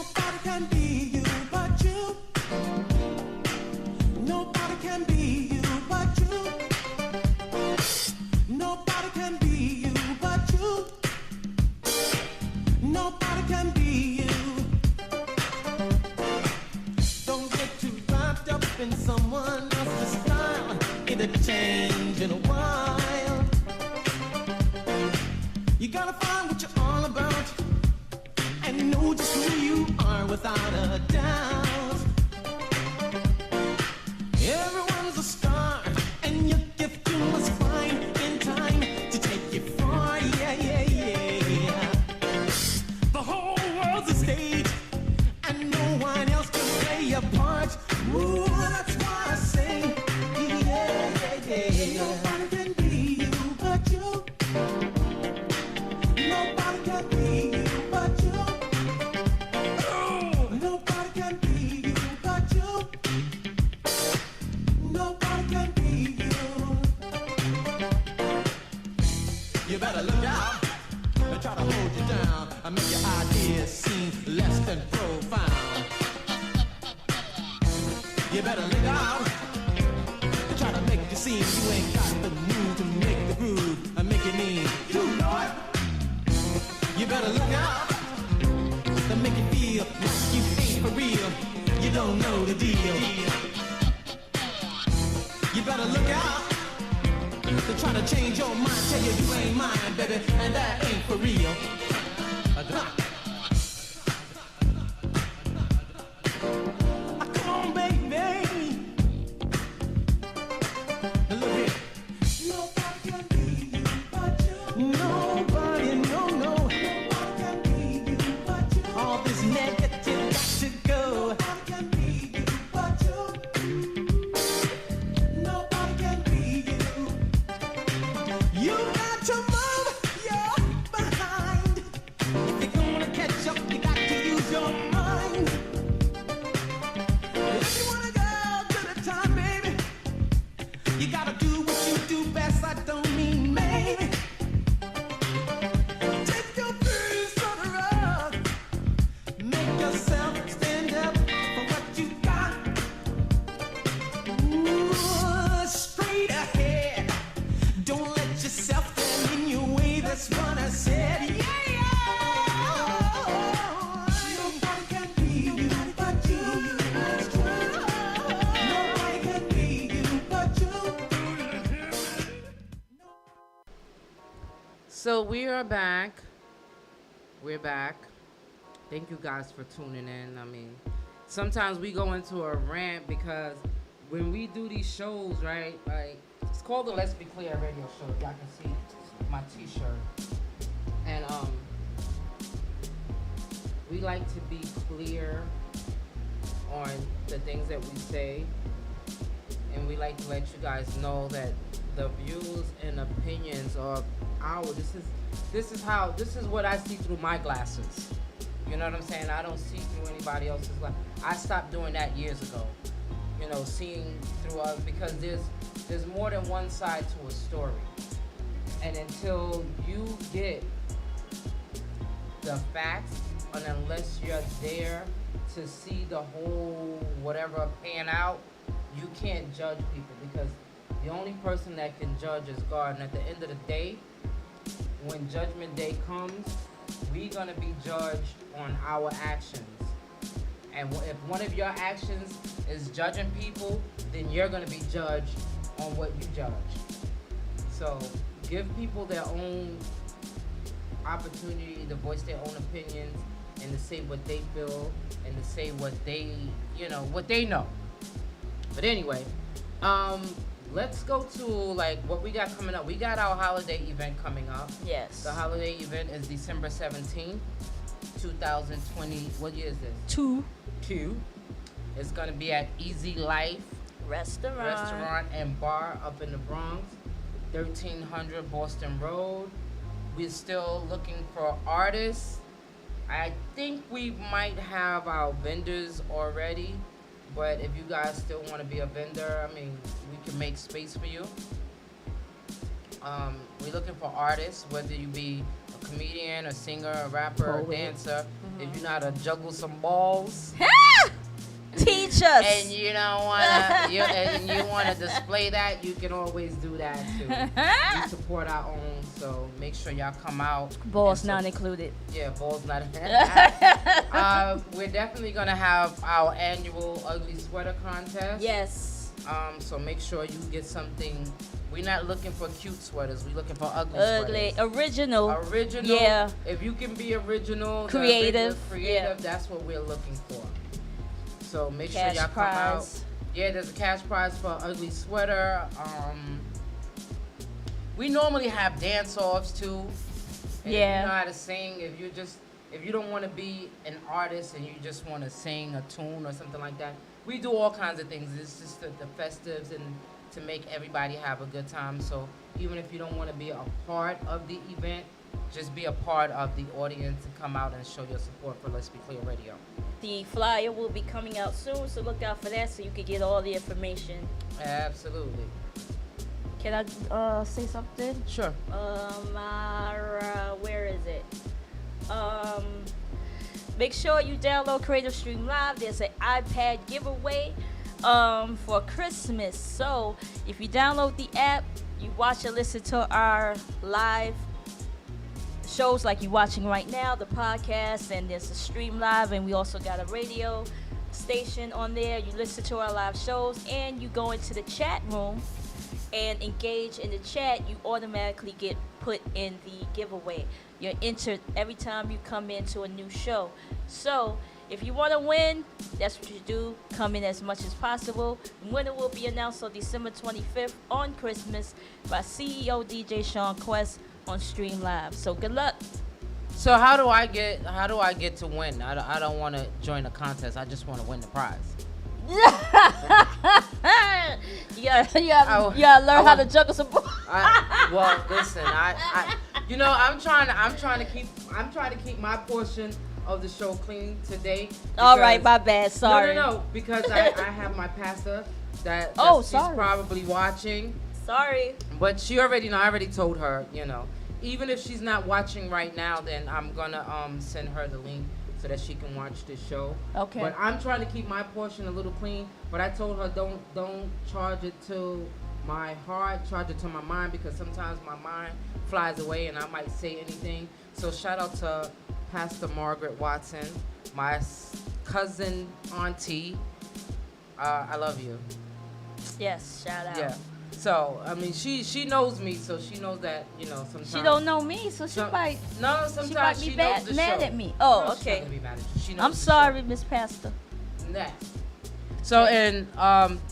S6: Nobody can be you but you. Nobody can be you but you. Nobody can be you but you. Nobody can be you. Don't get too wrapped up in someone else's style. It'll change in a while. You gotta find what you're all about and know just who you are without a doubt. Everyone's a star, and your gift you must find in time to take you far. Yeah, yeah, yeah. The whole world's a stage, and no one else can play your part. Ooh, that's why I say, yeah, yeah, yeah. Nobody can be you but you. Nobody can be you but you. Nobody can be you but you. Nobody can be you. You better look out and try to hold you down and make your ideas seem less than profound. You better look out and try to make you seem you ain't got the mood to make the groove and make it mean you know it. You better look out to make you feel like you ain't for real. You don't know the deal. You better look out to try to change your mind. Tell you you ain't mine, baby, and that ain't for real. Come on, baby. Look here. Nobody can be you but you. Nobody, no, no. Nobody can be you but you. All this negative got to go. Nobody can be you but you. Nobody can be you. You got to move your behind. If you're gonna catch up, you got to use your mind. If you wanna go to the top, baby, you gotta do what you do best. I don't mean maybe. Take your piece on the road. Make yourself stand up for what you got. Ooh, straight ahead. Don't let yourself stand in your way. That's what I said. Yeah, yeah. Nobody can be you but you. Nobody can be you but you.
S4: So we are back. We're back. Thank you guys for tuning in. I mean, sometimes we go into a rant because when we do these shows, right? Like, it's called the Let's Be Clear radio show. Y'all can see my T-shirt. And we like to be clear on the things that we say, and we like to let you guys know that the views and opinions of this is what I see through my glasses. You know what I'm saying? I don't see through anybody else's glass. I stopped doing that years ago. You know, seeing through others, because there's more than one side to a story. And until you get the facts, and unless you're there to see the whole whatever pan out, you can't judge people, because the only person that can judge is God. And at the end of the day, when judgment day comes, we're gonna be judged on our actions. And if one of your actions is judging people, then you're gonna be judged on what you judge. So give people their own opportunity to voice their own opinions and to say what they feel and to say what they, what they know. But anyway, let's go to like what we got coming up. We got our holiday event coming up.
S3: Yes.
S4: The holiday event is December 17th, 2020. What year is this?
S3: Two.
S4: It's gonna be at Easy Life Restaurant and Bar up in the Bronx, 1300 Boston Road. We're still looking for artists. I think we might have our vendors already, but if you guys still want to be a vendor, I mean, we can make space for you. We're looking for artists, whether you be a comedian, a singer, a rapper, a
S3: Poet.
S4: dancer, if you know how to juggle some balls,
S3: Teach us.
S4: and you don't wanna, and you wanna display that, you can always do that too. We support our own, so make sure y'all come out.
S3: Balls
S4: and
S3: not included.
S4: Yeah, balls not. We're definitely gonna have our annual ugly sweater contest.
S3: Yes.
S4: So make sure you get something. We're not looking for cute sweaters. We're looking for ugly
S3: Ugly.
S4: sweaters.
S3: Original.
S4: Original.
S3: Yeah.
S4: If you can be original,
S3: Creative.
S4: creative. That's what we're looking for. So make
S3: Cash
S4: sure y'all come out.
S3: prize.
S4: Yeah, there's a cash prize for ugly sweater. We normally have dance offs too. And
S3: Yeah.
S4: If you know how to sing, if you don't want to be an artist and you just want to sing a tune or something like that, we do all kinds of things. It's just the festives and to make everybody have a good time. So even if you don't want to be a part of the event, just be a part of the audience and come out and show your support for Let's Be Clear Radio.
S3: The flyer will be coming out soon, so look out for that so you can get all the information.
S4: Absolutely.
S3: Can I say something?
S4: Sure.
S3: Where is it? Make sure you download Creative Stream Live. There's an iPad giveaway for Christmas. So if you download the app, you watch and listen to our live shows like you're watching right now, the podcast, and there's a stream live, and we also got a radio station on there. You listen to our live shows, and you go into the chat room and engage in the chat. You automatically get put in the giveaway. You're entered every time you come into a new show. So if you want to win, that's what you do. Come in as much as possible. Winner will be announced on December 25th on Christmas by CEO DJ Sean Quest on Stream Live. So good luck.
S4: So how do I get to win? I don't want to join the contest. I just want to win the prize.
S3: you gotta learn how to juggle some balls.
S4: Well, listen, I'm trying to keep my portion of the show clean today.
S3: All right, my bad. Sorry.
S4: No, because I have my pastor that she's
S3: sorry.
S4: probably watching.
S3: Sorry.
S4: But she already know. I already told her, even if she's not watching right now, then I'm gonna send her the link so that she can watch this show.
S3: Okay.
S4: But I'm trying to keep my portion a little clean. But I told her don't charge it to my heart, charge it to my mind, because sometimes my mind flies away and I might say anything. So shout out to Pastor Margaret Watson, my cousin auntie. I love you.
S3: Yes, shout out.
S4: Yeah. So I mean, she knows me, so she knows that sometimes
S3: She don't know me, so she might.
S4: No,
S3: She might
S4: sometimes
S3: be
S4: she knows the
S3: mad
S4: show.
S3: at me. Oh,
S4: No, she's not
S3: okay.
S4: gonna be mad at you. She knows
S3: I'm
S4: the
S3: sorry,
S4: show.
S3: Miss Pastor.
S4: Next. So and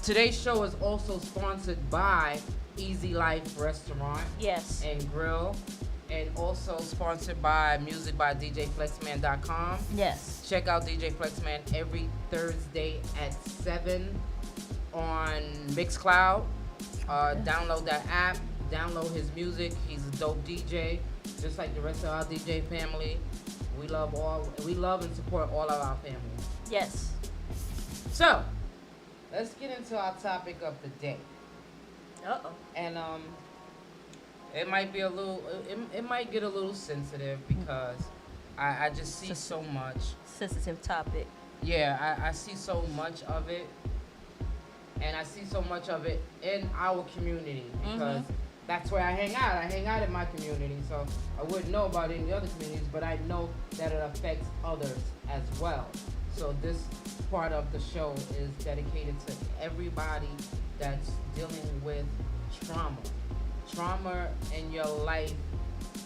S4: today's show is also sponsored by Easy Life Restaurant
S3: Yes.
S4: and Grill, and also sponsored by music by DJFlexman.com.
S3: Yes.
S4: Check out DJ Flexman every Thursday at 7 on Mixcloud. Download that app. Download his music. He's a dope DJ, just like the rest of our DJ family. We love and support all of our family.
S3: Yes.
S4: So, let's get into our topic of the day.
S3: Uh-oh.
S4: And it might be a little, it might get a little sensitive because I just see so much.
S3: Sensitive topic.
S4: Yeah, I see so much of it. And I see so much of it in our community because that's where I hang out. I hang out in my community, so I wouldn't know about any other communities, but I know that it affects others as well. So this part of the show is dedicated to everybody that's dealing with trauma. Trauma in your life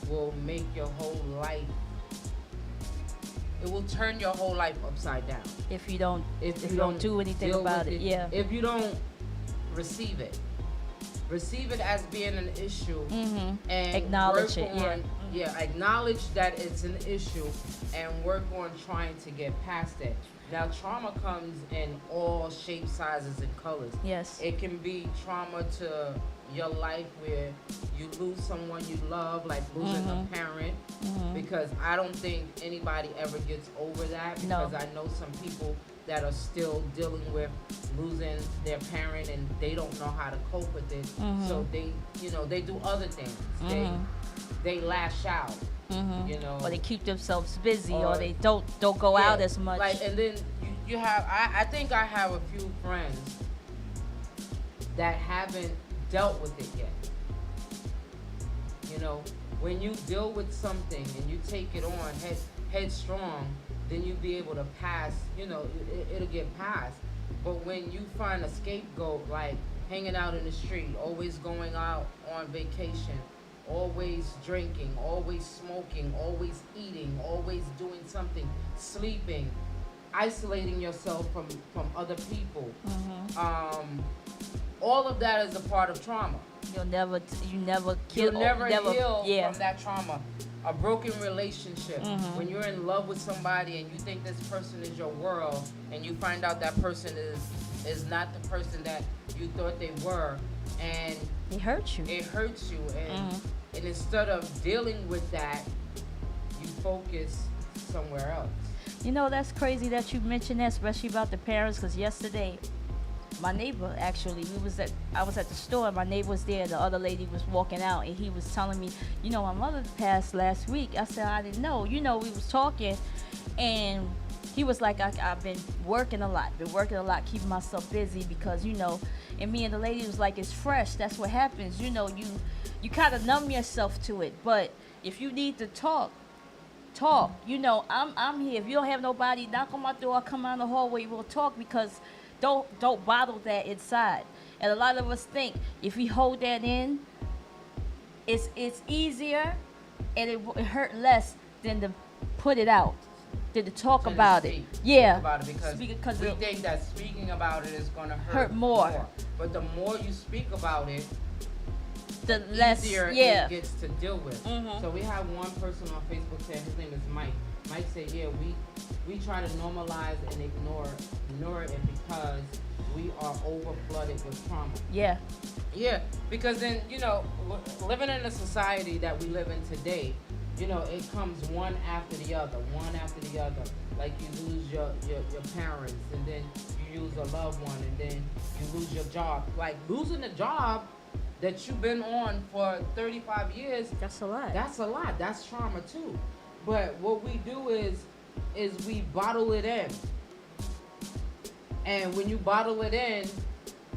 S4: will make your whole life, it will turn your whole life upside down.
S3: If you don't do anything
S4: deal
S3: about
S4: with
S3: it, yeah.
S4: If you don't receive it as being an issue, and
S3: Acknowledge
S4: work
S3: it, yeah.
S4: Yeah, acknowledge that it's an issue and work on trying to get past it. Now, trauma comes in all shapes, sizes, and colors.
S3: Yes.
S4: It can be trauma to your life where you lose someone you love, like losing a parent, because I don't think anybody ever gets over that, because I know some people that are still dealing with losing their parent and they don't know how to cope with it. So they do other things. They lash out. You know,
S3: Or they keep themselves busy, or
S4: Or-
S3: they don't go out as much.
S4: Like, and then you have, I think I have a few friends that haven't dealt with it yet. You know, when you deal with something and you take it on headstrong, then you'll be able to pass, you know, it'll get past. But when you find a scapegoat, like hanging out in the street, always going out on vacation, always drinking, always smoking, always eating, always doing something, sleeping, isolating yourself from other people. All of that is a part of trauma.
S3: you never
S4: You'll never heal
S3: yeah.
S4: from that trauma. A broken relationship, when you're in love with somebody and you think this person is your world, and you find out that person is not the person that you thought they were, and
S3: It hurts you.
S4: it hurts you, and instead of dealing with that, you focus somewhere else.
S3: You know, that's crazy that you mentioned that, especially about the parents, because yesterday, my neighbor, actually, I was at the store, and my neighbor was there, the other lady was walking out, and he was telling me, you know, my mother passed last week. I said, I didn't know. You know, we was talking, and he was like, I've been working a lot, keeping myself busy, because, you know, and me and the lady was like, it's fresh. That's what happens. You know, you kind of numb yourself to it, but if you need to talk. You know, I'm here. If you don't have nobody, knock on my door, come out the hallway, we'll talk, because don't bottle that inside. And a lot of us think if we hold that in, it's easier and it hurt less than to put it out, than to talk
S4: Than to
S3: about it.
S4: speak
S3: Yeah.
S4: about it, because we think that speaking about it is going to hurt
S3: more.
S4: But the more you speak about it,
S3: the less,
S4: easier
S3: yeah.
S4: it gets to deal with. So we have one person on Facebook saying, his name is Mike. Mike said, yeah, we try to normalize and ignore it because we are over flooded with trauma.
S3: Yeah.
S4: Yeah, because then, you know, living in the society that we live in today, you know, it comes one after the other. Like you lose your parents, and then you lose a loved one, and then you lose your job. Like losing a job that you've been on for 35 years,
S3: That's a lot.
S4: that's a lot. That's trauma too. But what we do is we bottle it in. And when you bottle it in,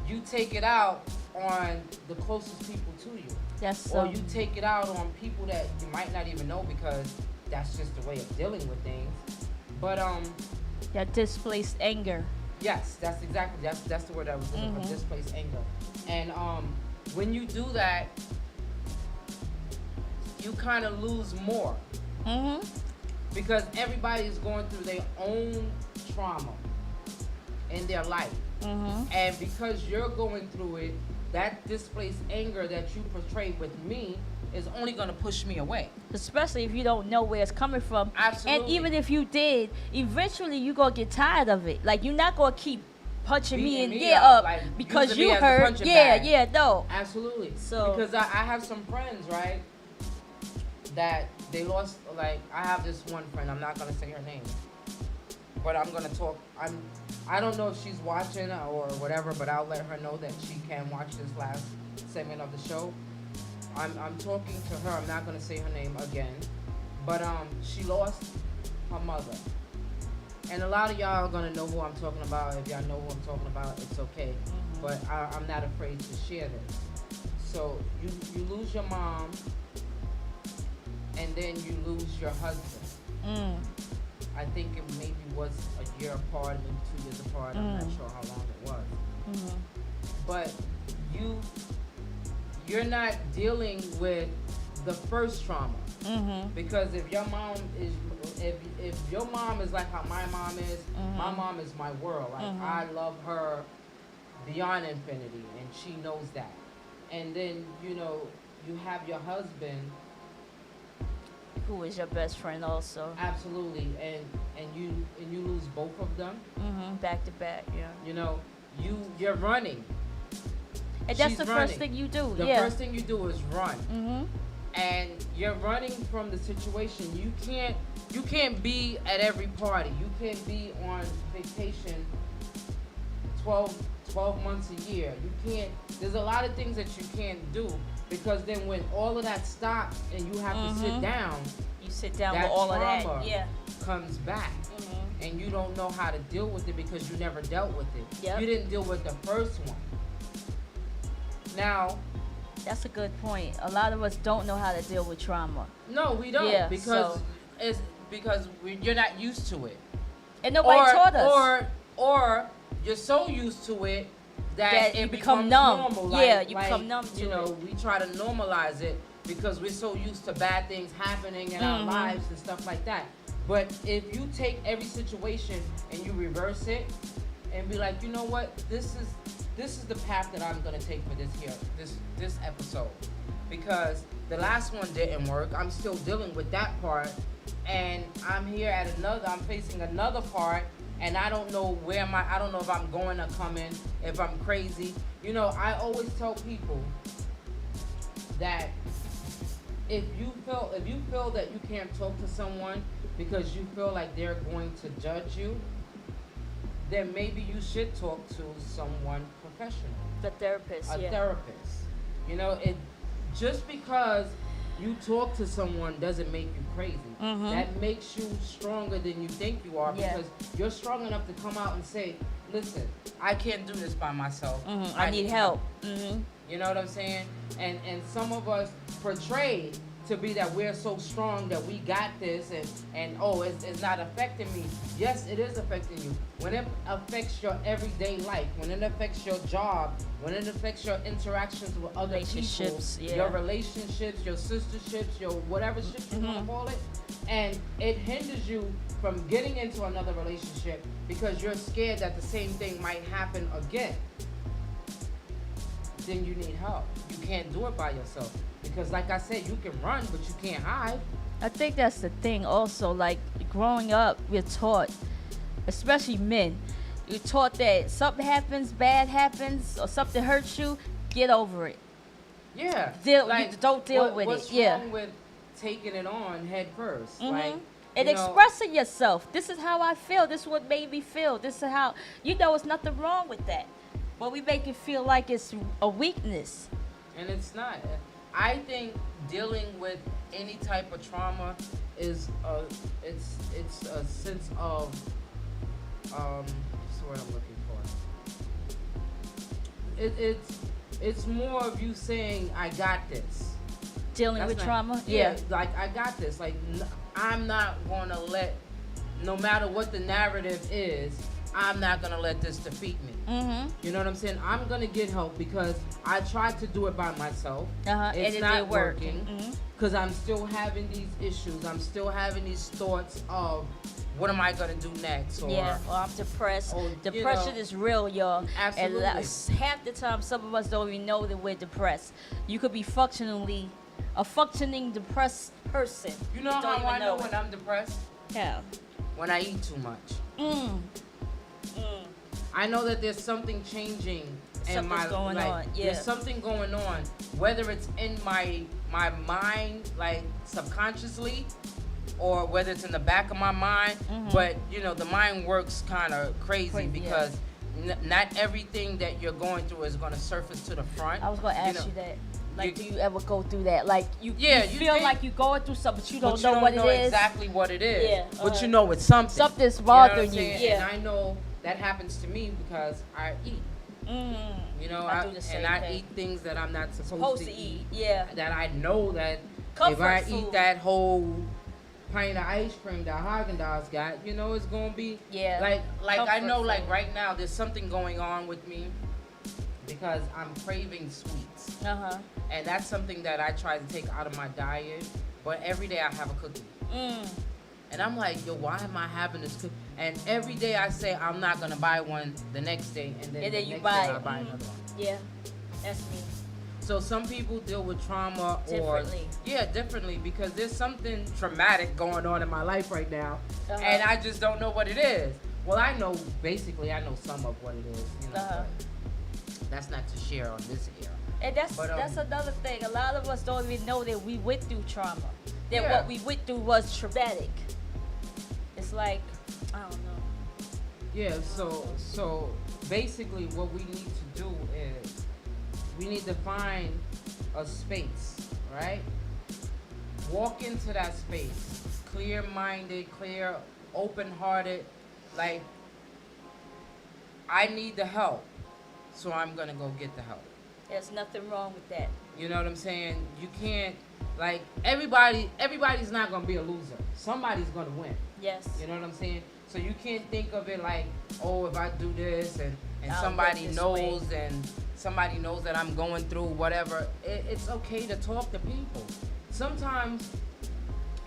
S4: you take it out on the closest people to you.
S3: That's
S4: Or you take it out on people that you might not even know, because that's just the way of dealing with things. But
S3: that displaced anger.
S4: yes, that's the word I was looking for, displaced anger. And when you do that, you kind of lose more. Because everybody is going through their own trauma in their life. And because you're going through it, that displaced anger that you portray with me is only going to push me away.
S3: Especially if you don't know where it's coming from.
S4: Absolutely.
S3: And even if you did, eventually you're going to get tired of it. Like, you're not going to keep punching me
S4: Beating
S3: in
S4: me
S3: up
S4: like,
S3: because
S4: using me
S3: you
S4: as the
S3: hurt.
S4: punching
S3: Yeah,
S4: bag.
S3: no.
S4: Absolutely.
S3: So-
S4: because I have some friends, right, that they lost, like, I have this one friend, I'm not going to say her name, but I'm going to talk, I don't know if she's watching or whatever, but I'll let her know that she can watch this last segment of the show. I'm talking to her, I'm not going to say her name again, but she lost her mother. And a lot of y'all are going to know who I'm talking about. If y'all know who I'm talking about, it's okay. But I'm not afraid to share this. So you lose your mom, and then you lose your husband. I think it maybe was a year apart, maybe 2 years apart. I'm not sure how long it was. But you're not dealing with the first trauma. Because if your mom is like how my mom is, my mom is my world. Like I love her beyond infinity, and she knows that. And then, you know, you have your husband,
S3: Who is your best friend also.
S4: absolutely, and you lose both of them.
S3: Back to back, yeah.
S4: You know, you're running.
S3: And that's
S4: She's
S3: the
S4: running.
S3: first thing you do,
S4: The
S3: yeah.
S4: first thing you do is run. And you're running from the situation. You can't be at every party. You can't be on vacation 12 months a year. You can't, there's a lot of things that you can't do, because then when all of that stops and you have to sit down,
S3: you sit down
S4: that
S3: with all of
S4: trauma
S3: that. Yeah.
S4: comes back. And you don't know how to deal with it because you never dealt with it.
S3: Yep.
S4: You didn't deal with the first one. Now,
S3: That's a good point. A lot of us don't know how to deal with trauma.
S4: no, we don't
S3: Yeah,
S4: because
S3: so-
S4: it's because you're not used to it.
S3: And nobody taught us.
S4: Or you're so used to it that
S3: That
S4: it
S3: you become
S4: becomes
S3: numb.
S4: normal.
S3: Yeah, you become numb to
S4: you know,
S3: it.
S4: we try to normalize it because we're so used to bad things happening in our lives and stuff like that. But if you take every situation and you reverse it and be like, you know what, this is the path that I'm gonna take for this episode, because the last one didn't work. I'm still dealing with that part, and I'm here at I'm facing another part, and I don't know I don't know if I'm going to come in, if I'm crazy. You know, I always tell people that if you feel that you can't talk to someone because you feel like they're going to judge you, then maybe you should talk to someone professional,
S3: The therapist.
S4: a
S3: Yeah.
S4: therapist. You know, it just because you talk to someone doesn't make you crazy. That makes you stronger than you think you are,
S3: Yeah.
S4: because you're strong enough to come out and say, listen, I can't do this by myself.
S3: I need help.
S4: You know what I'm saying? And some of us portray to be that we're so strong that we got this, and oh, it's not affecting me. Yes, it is affecting you. When it affects your everyday life, when it affects your job, when it affects your interactions with other
S3: Relationships,
S4: people,
S3: yeah.
S4: your relationships, your sisterships, your whatever ships you want to call it, and it hinders you from getting into another relationship because you're scared that the same thing might happen again, then you need help. You can't do it by yourself. Because like I said, you can run, but you can't hide.
S3: I think that's the thing also. Like, growing up, we're taught, especially men, you're taught that something happens, bad happens, or something hurts you, get over it.
S4: Yeah.
S3: Don't deal with
S4: what's
S3: it. Yeah.
S4: wrong with taking it on head 1st?
S3: And
S4: you know,
S3: expressing yourself. This is how I feel. This is what made me feel. This is how, it's nothing wrong with that. But we make it feel like it's a weakness.
S4: And it's not. I think dealing with any type of trauma is it's a sense of what's the word I'm looking for? It's more of you saying, I got this.
S3: Dealing
S4: That's
S3: with
S4: not-
S3: trauma?
S4: Yeah, like I got this. Like I'm not gonna let, no matter what the narrative is, I'm not gonna let this defeat me. You know what I'm saying? I'm gonna get help because I tried to do it by myself.
S3: And
S4: It's
S3: it
S4: not
S3: didn't work.
S4: working because I'm still having these issues. I'm still having these thoughts of what am I gonna do next? Or
S3: Or I'm depressed.
S4: or, you
S3: Depression
S4: know,
S3: is real, y'all.
S4: Absolutely.
S3: And half the time, some of us don't even know that we're depressed. You could be a functioning depressed person.
S4: You know
S3: don't
S4: how
S3: even
S4: I know
S3: it.
S4: when I'm depressed?
S3: Yeah.
S4: When I eat too much. I know that there's something changing in my
S3: Something's going on, yeah.
S4: There's something going on, whether it's in my mind, like subconsciously, or whether it's in the back of my mind. But the mind works kind of crazy because not everything that you're going through is going to surface to the front.
S3: I was going to ask you that. Like, do you ever go through that? Like, you feel
S4: think-
S3: like you're going through something, but you
S4: But
S3: don't know what it is.
S4: exactly what it is.
S3: Yeah,
S4: But you know it's something.
S3: Something's
S4: You know what I'm
S3: bothering you.
S4: saying?
S3: Yeah.
S4: And I know that happens to me because I eat. You know,
S3: I do the same
S4: I
S3: thing.
S4: eat things that I'm not supposed
S3: Supposed
S4: to
S3: to
S4: eat.
S3: Yeah.
S4: That I know that if
S3: Comfort
S4: I
S3: food.
S4: eat that whole pint of ice cream that Haagen-Dazs got, it's gonna be like I
S3: Comfort
S4: know, like
S3: food.
S4: right now, there's something going on with me because I'm craving sweets, and that's something that I try to take out of my diet. But every day I have a cookie. And I'm like, yo, why am I having this cookie? And every day I say I'm not gonna buy one the next day, and then, the
S3: you
S4: next
S3: buy
S4: day I
S3: it.
S4: buy another one.
S3: Yeah. That's me.
S4: So some people deal with trauma
S3: Differently.
S4: differently because there's something traumatic going on in my life right now, and
S3: Uh-huh.
S4: I just don't know what it is. Well, I know some of what it is,
S3: Uh-huh.
S4: but that's not to share on this air.
S3: And that's
S4: But,
S3: another thing. A lot of us don't even know that we went through trauma. That
S4: Yeah.
S3: what we went through was traumatic. It's like, I don't know.
S4: Yeah, so basically what we need to do is we need to find a space, right? walk into that space clear-minded, clear, open-hearted, like, I need the help, so I'm gonna go get the help.
S3: There's nothing wrong with that.
S4: You know what I'm saying? You can't, like, everybody's not gonna be a loser. Somebody's gonna win.
S3: Yes.
S4: You know what I'm saying? So you can't think of it like, oh, if I do this and
S3: I'll
S4: somebody
S3: look this
S4: knows
S3: way.
S4: and somebody knows that I'm going through whatever, it's okay to talk to people. Sometimes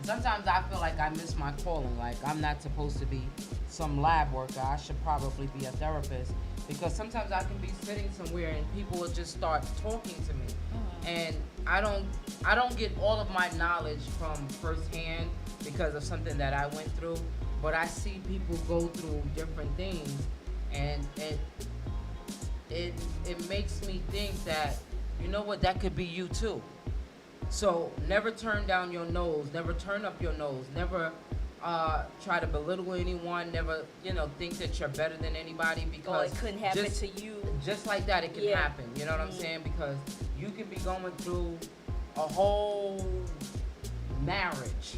S4: I feel like I miss my calling. Like, I'm not supposed to be some lab worker. I should probably be a therapist, because sometimes I can be sitting somewhere and people will just start talking to me. And I don't get all of my knowledge from firsthand because of something that I went through, but I see people go through different things, and it makes me think that, you know what, that could be you too. So never turn down your nose, never turn up your nose, never try to belittle anyone, never, think that you're better than anybody, because
S3: it couldn't happen
S4: just,
S3: to you.
S4: just like that, it can
S3: Yeah.
S4: happen. You know what I'm saying? Because you can be going through a whole marriage.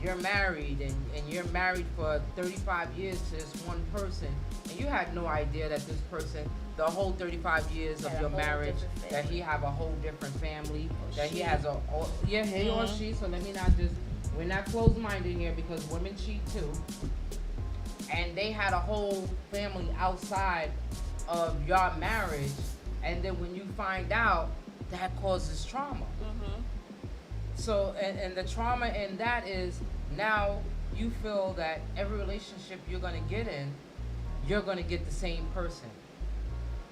S4: You're married and you're married for 35 years to this one person, and you had no idea that this person, the whole 35 years of
S3: Had a
S4: your
S3: whole
S4: marriage,
S3: different
S4: that he
S3: family.
S4: have a whole different family, that he
S3: she.
S4: has he or she, so let me not just, we're not closed-minded here, because women cheat too. And they had a whole family outside of your marriage, and then when you find out, that causes trauma. So, and the trauma in that is, now you feel that every relationship you're gonna get in, you're gonna get the same person,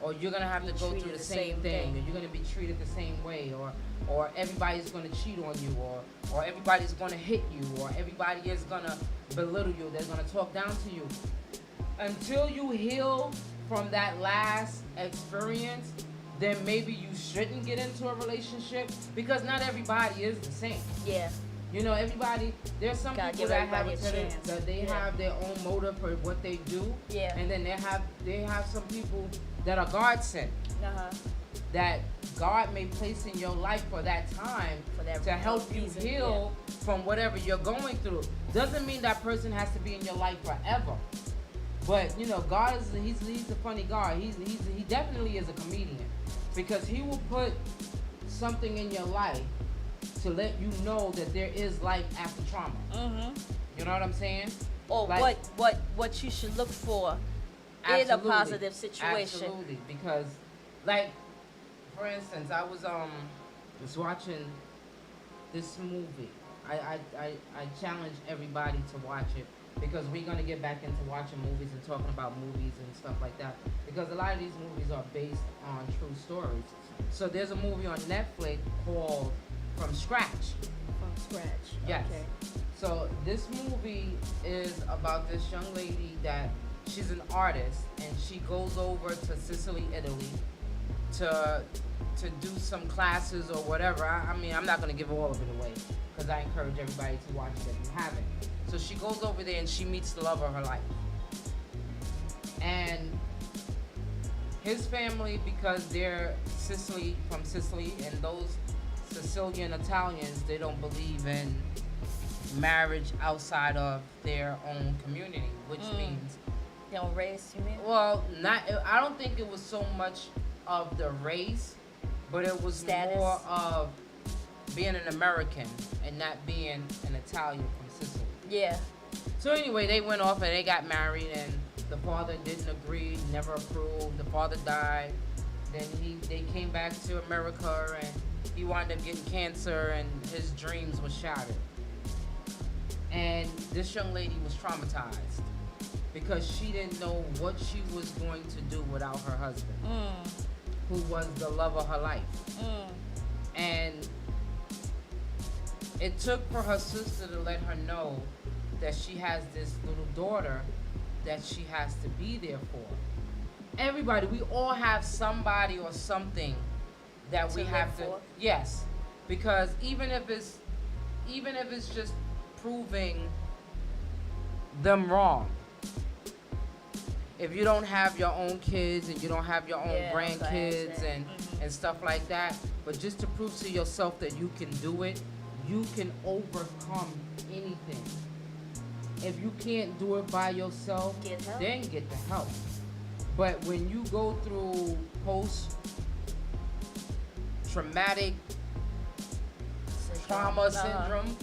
S4: or you're gonna have to go
S3: treated
S4: through the
S3: the
S4: same
S3: same
S4: thing,
S3: thing.
S4: or you're gonna be treated the same way, or everybody's gonna cheat on you, or everybody's gonna hit you, or everybody is gonna belittle you, they're gonna talk down to you. Until you heal from that last experience, then maybe you shouldn't get into a relationship, because not everybody is the same.
S3: Yeah.
S4: Everybody, there's some
S3: Gotta
S4: people
S3: give
S4: that have
S3: everybody a chance.
S4: that they
S3: Yeah.
S4: have their own motive for what they do.
S3: Yeah.
S4: And then they have some people that are God sent, that God may place in your life for that time,
S3: For that
S4: to help you
S3: reason,
S4: heal from whatever you're going through. Doesn't mean that person has to be in your life forever. But God is he's a funny God. He definitely is a comedian, because he will put something in your life to let you know that there is life after trauma. You know what I'm saying?
S3: Or
S4: Like-
S3: what you should look for in a
S4: Absolutely.
S3: positive situation.
S4: Absolutely, because, like, for instance, I was watching this movie. I challenge everybody to watch it, because we're gonna get back into watching movies and talking about movies and stuff like that, because a lot of these movies are based on true stories. So there's a movie on Netflix called From Scratch.
S3: From scratch.
S4: Yes.
S3: Okay.
S4: So this movie is about this young lady that she's an artist, and she goes over to Sicily, Italy, to do some classes or whatever. I mean, I'm not gonna give all of it away, because I encourage everybody to watch it if you haven't. So she goes over there and she meets the love of her life. And his family, because they're from Sicily, and those Sicilian Italians, they don't believe in marriage outside of their own community, which means,
S3: They don't raise you in.
S4: well, I don't think it was so much of the race, but it was
S3: Status.
S4: more of being an American and not being an Italian from Sicily.
S3: Yeah.
S4: So anyway, they went off and they got married, and the father didn't agree, never approved. The father died. Then they came back to America, and he wound up getting cancer, and his dreams were shattered. And this young lady was traumatized, because she didn't know what she was going to do without her husband, who was the love of her life. And it took for her sister to let her know that she has this little daughter that she has to be there for. Everybody, we all have somebody or something that we
S3: To
S4: have
S3: live
S4: to.
S3: for?
S4: Yes, because even if it's just proving them wrong. If you don't have your own kids and you don't have your own
S3: Yeah, I was gonna ask
S4: grandkids
S3: that.
S4: and stuff like that, but just to prove to yourself that you can do it, you can overcome anything. If you can't do it by yourself,
S3: Get help.
S4: then get the help. But when you go through post-traumatic trauma syndrome,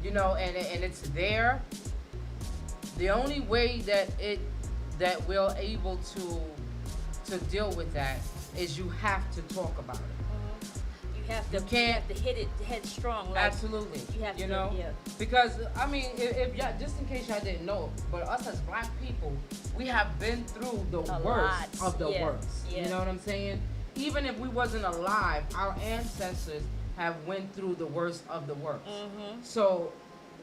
S4: you know, and it's there, the only way that we're able to deal with that is you have to talk about it.
S3: You have to hit it headstrong. Like,
S4: Absolutely.
S3: You have to,
S4: know?
S3: yeah.
S4: Because, I mean, if y'all, just in case y'all didn't know, but us as black people, we have been through the
S3: A
S4: worst
S3: lot.
S4: of the
S3: Yeah.
S4: worst.
S3: Yeah.
S4: You know what I'm saying? Even if we wasn't alive, our ancestors have went through the worst of the worst. So,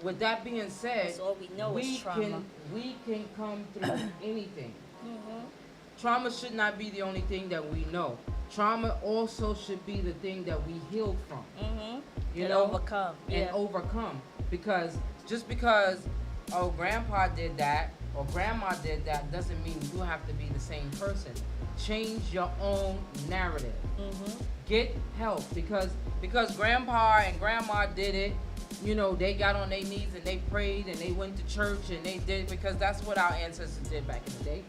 S4: with that being said,
S3: That's all we know is trauma.
S4: we can come through anything. Trauma should not be the only thing that we know. Trauma also should be the thing that we heal from. You know,
S3: overcome.
S4: and overcome. Because just because grandpa did that or grandma did that doesn't mean you have to be the same person. Change your own narrative. Get help because grandpa and grandma did it. You know, they got on their knees and they prayed and they went to church and they did, because that's what our ancestors did back in the day.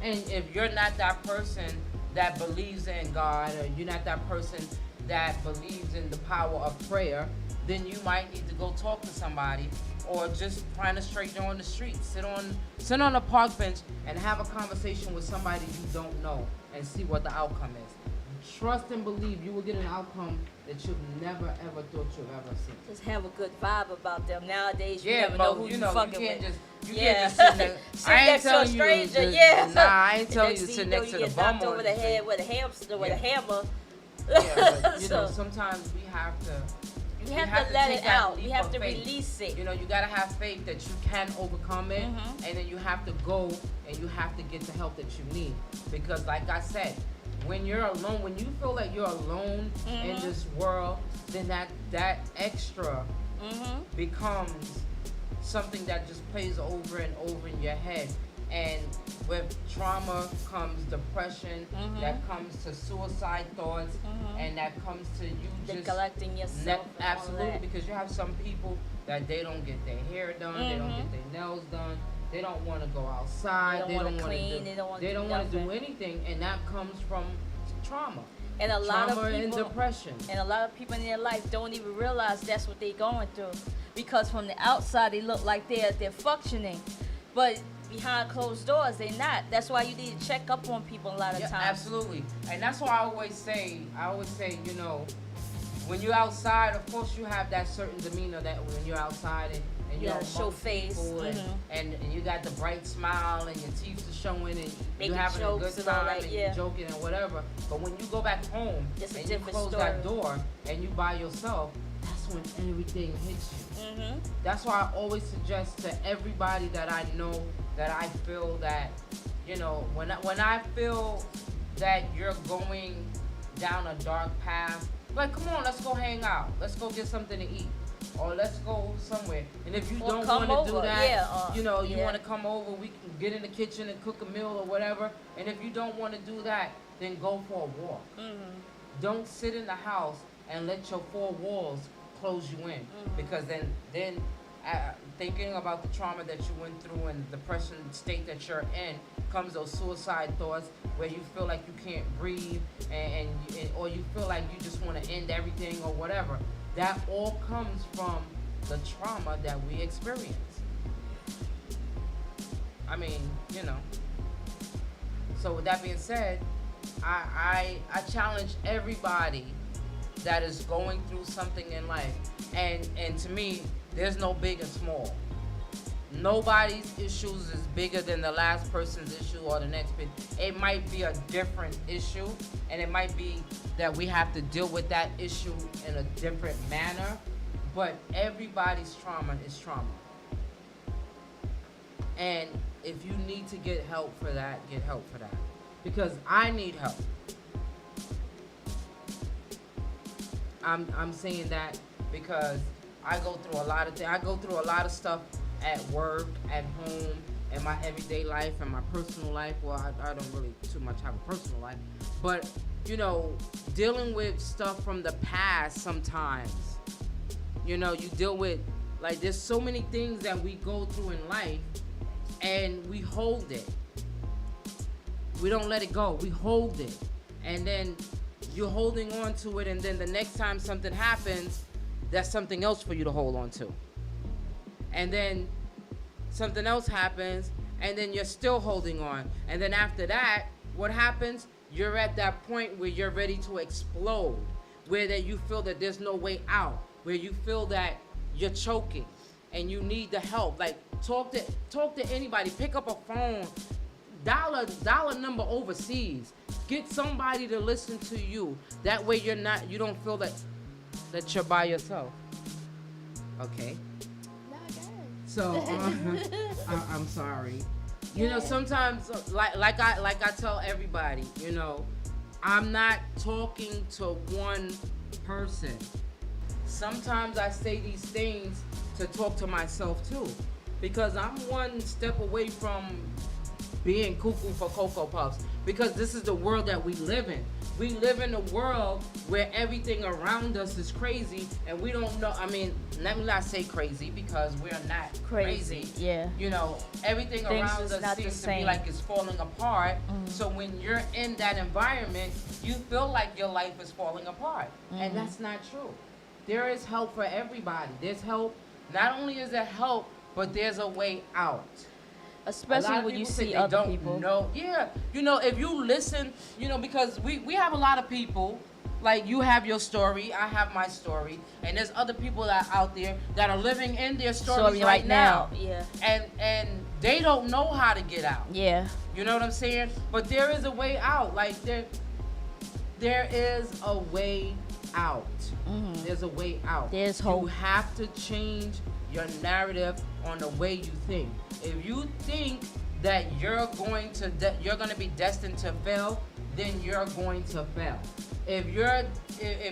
S4: And if you're not that person that believes in God, or you're not that person that believes in the power of prayer, then you might need to go talk to somebody, or just find a stranger on the street, sit on a park bench and have a conversation with somebody you don't know and see what the outcome is. Trust and believe you will get an outcome that you've never ever thought you've ever seen.
S3: Just have a good vibe about them. Nowadays, you
S4: Yeah,
S3: never know
S4: but
S3: who
S4: you know,
S3: fucking
S4: you can't
S3: with.
S4: just
S3: Yeah.
S4: sit there.
S3: Sit
S4: I ain't
S3: next to a
S4: telling you
S3: stranger,
S4: to-
S3: yeah.
S4: Nah, I ain't
S3: And
S4: telling
S3: next
S4: you to
S3: thing
S4: sit
S3: you
S4: next
S3: know,
S4: to
S3: you
S4: the
S3: get
S4: bum
S3: knocked
S4: on
S3: over
S4: the
S3: the
S4: street.
S3: head with a hamster, with a
S4: Yeah.
S3: hammer.
S4: Yeah, but you know,
S3: So,
S4: sometimes we have to.
S3: you
S4: we
S3: have to let
S4: take
S3: it
S4: that
S3: out.
S4: leap
S3: You have
S4: of
S3: to
S4: faith.
S3: release it.
S4: You know, you gotta have faith that you can overcome it, and then you have to go and you have to get the help that you need. Because, like I said, when you're alone, when you feel like you're alone in this world, then that extra becomes something that just plays over and over in your head. And with trauma comes depression, that comes to suicide thoughts, and that comes to you just
S3: Neglecting yourself. and all
S4: absolutely,
S3: that.
S4: because you have some people that they don't get their hair done, they don't get their nails done, they don't want to go outside,
S3: They don't wanna
S4: wanna
S3: clean,
S4: do,
S3: they don't wanna
S4: they
S3: do
S4: don't want to do
S3: nothing.
S4: anything, and that comes from trauma.
S3: And a lot
S4: Trauma
S3: of
S4: and
S3: people,
S4: depression.
S3: and a lot of people in their life don't even realize that's what they're going through, because from the outside they look like they're functioning, but behind closed doors they're not. That's why you need to check up on people a lot of
S4: Yeah,
S3: times.
S4: absolutely. And that's why I always say, you know, when you're outside, of course you have that certain demeanor that when you're outside and
S3: You
S4: you're
S3: gotta show
S4: amongst
S3: face,
S4: people and you got the bright smile and your teeth are showing and
S3: Making
S4: you're having a good
S3: jokes and all
S4: time
S3: that,
S4: and
S3: yeah.
S4: you're joking and whatever. But when you go back home
S3: It's a
S4: and you
S3: different
S4: close
S3: story.
S4: that door and you by yourself, that's when everything hits you. That's why I always suggest to everybody that I know, that I feel that, you know, when I feel that you're going down a dark path, like, come on, let's go hang out. Let's go get something to eat. Or let's go somewhere. And if you
S3: Or
S4: don't
S3: come
S4: want to do
S3: over,
S4: that,
S3: yeah,
S4: you know, you
S3: yeah.
S4: want to come over, we can get in the kitchen and cook a meal or whatever. And if you don't want to do that, then go for a walk. Don't sit in the house and let your four walls close you in. Because then thinking about the trauma that you went through and the depression state that you're in, comes those suicide thoughts where you feel like you can't breathe and or you feel like you just want to end everything or whatever. That all comes from the trauma that we experience. I mean, you know. So with that being said, I challenge everybody that is going through something in life. And to me, there's no big and small. Nobody's issues is bigger than the last person's issue or the next bit. It might be a different issue, and it might be that we have to deal with that issue in a different manner, but everybody's trauma is trauma. And if you need to get help for that, get help for that. Because I need help. I'm saying that because I go through a lot of things. I go through a lot of stuff at work, at home, in my everyday life, and my personal life. Well, I don't really too much have a personal life. But, you know, dealing with stuff from the past sometimes, You know, you deal with, like, there's so many things that we go through in life, and we hold it. We don't let it go. We hold it. And then you're holding on to it, and then the next time something happens, that's something else for you to hold on to. And then something else happens, and then you're still holding on. And then after that, what happens? You're at that point where you're ready to explode, where that you feel that there's no way out, where you feel that you're choking and you need the help. Like, talk to anybody. Pick up a phone. Dial a number overseas. Get somebody to listen to you. That way you don't feel that you're by yourself. Okay. So I'm sorry. You know, sometimes like I tell everybody, you know, I'm not talking to one person. Sometimes I say these things to talk to myself too, because I'm one step away from being cuckoo for Cocoa Puffs, because this is the world that we live in. We live in a world where everything around us is crazy, and we don't know. I mean, let me not say crazy, because we're not crazy.
S3: Yeah.
S4: You know, everything
S3: Things
S4: around
S3: is
S4: us
S3: not the
S4: seems to be
S3: same.
S4: like it's falling apart. So when you're in that environment, you feel like your life is falling apart. And that's not true. There is help for everybody. There's help. Not only is there help, but there's a way out.
S3: Especially when you see other people.
S4: No, yeah. You know, if you listen, you know, because we have a lot of people, like, you have your story, I have my story, and there's other people that are out there that are living in their stories right now.
S3: Yeah.
S4: And they don't know how to get out.
S3: Yeah.
S4: You know what I'm saying? But there is a way out. Like, there is a way out. There's a way out.
S3: There's hope.
S4: You have to change your narrative on the way you think. If you think that you're going to be destined to fail, then you're going to fail. If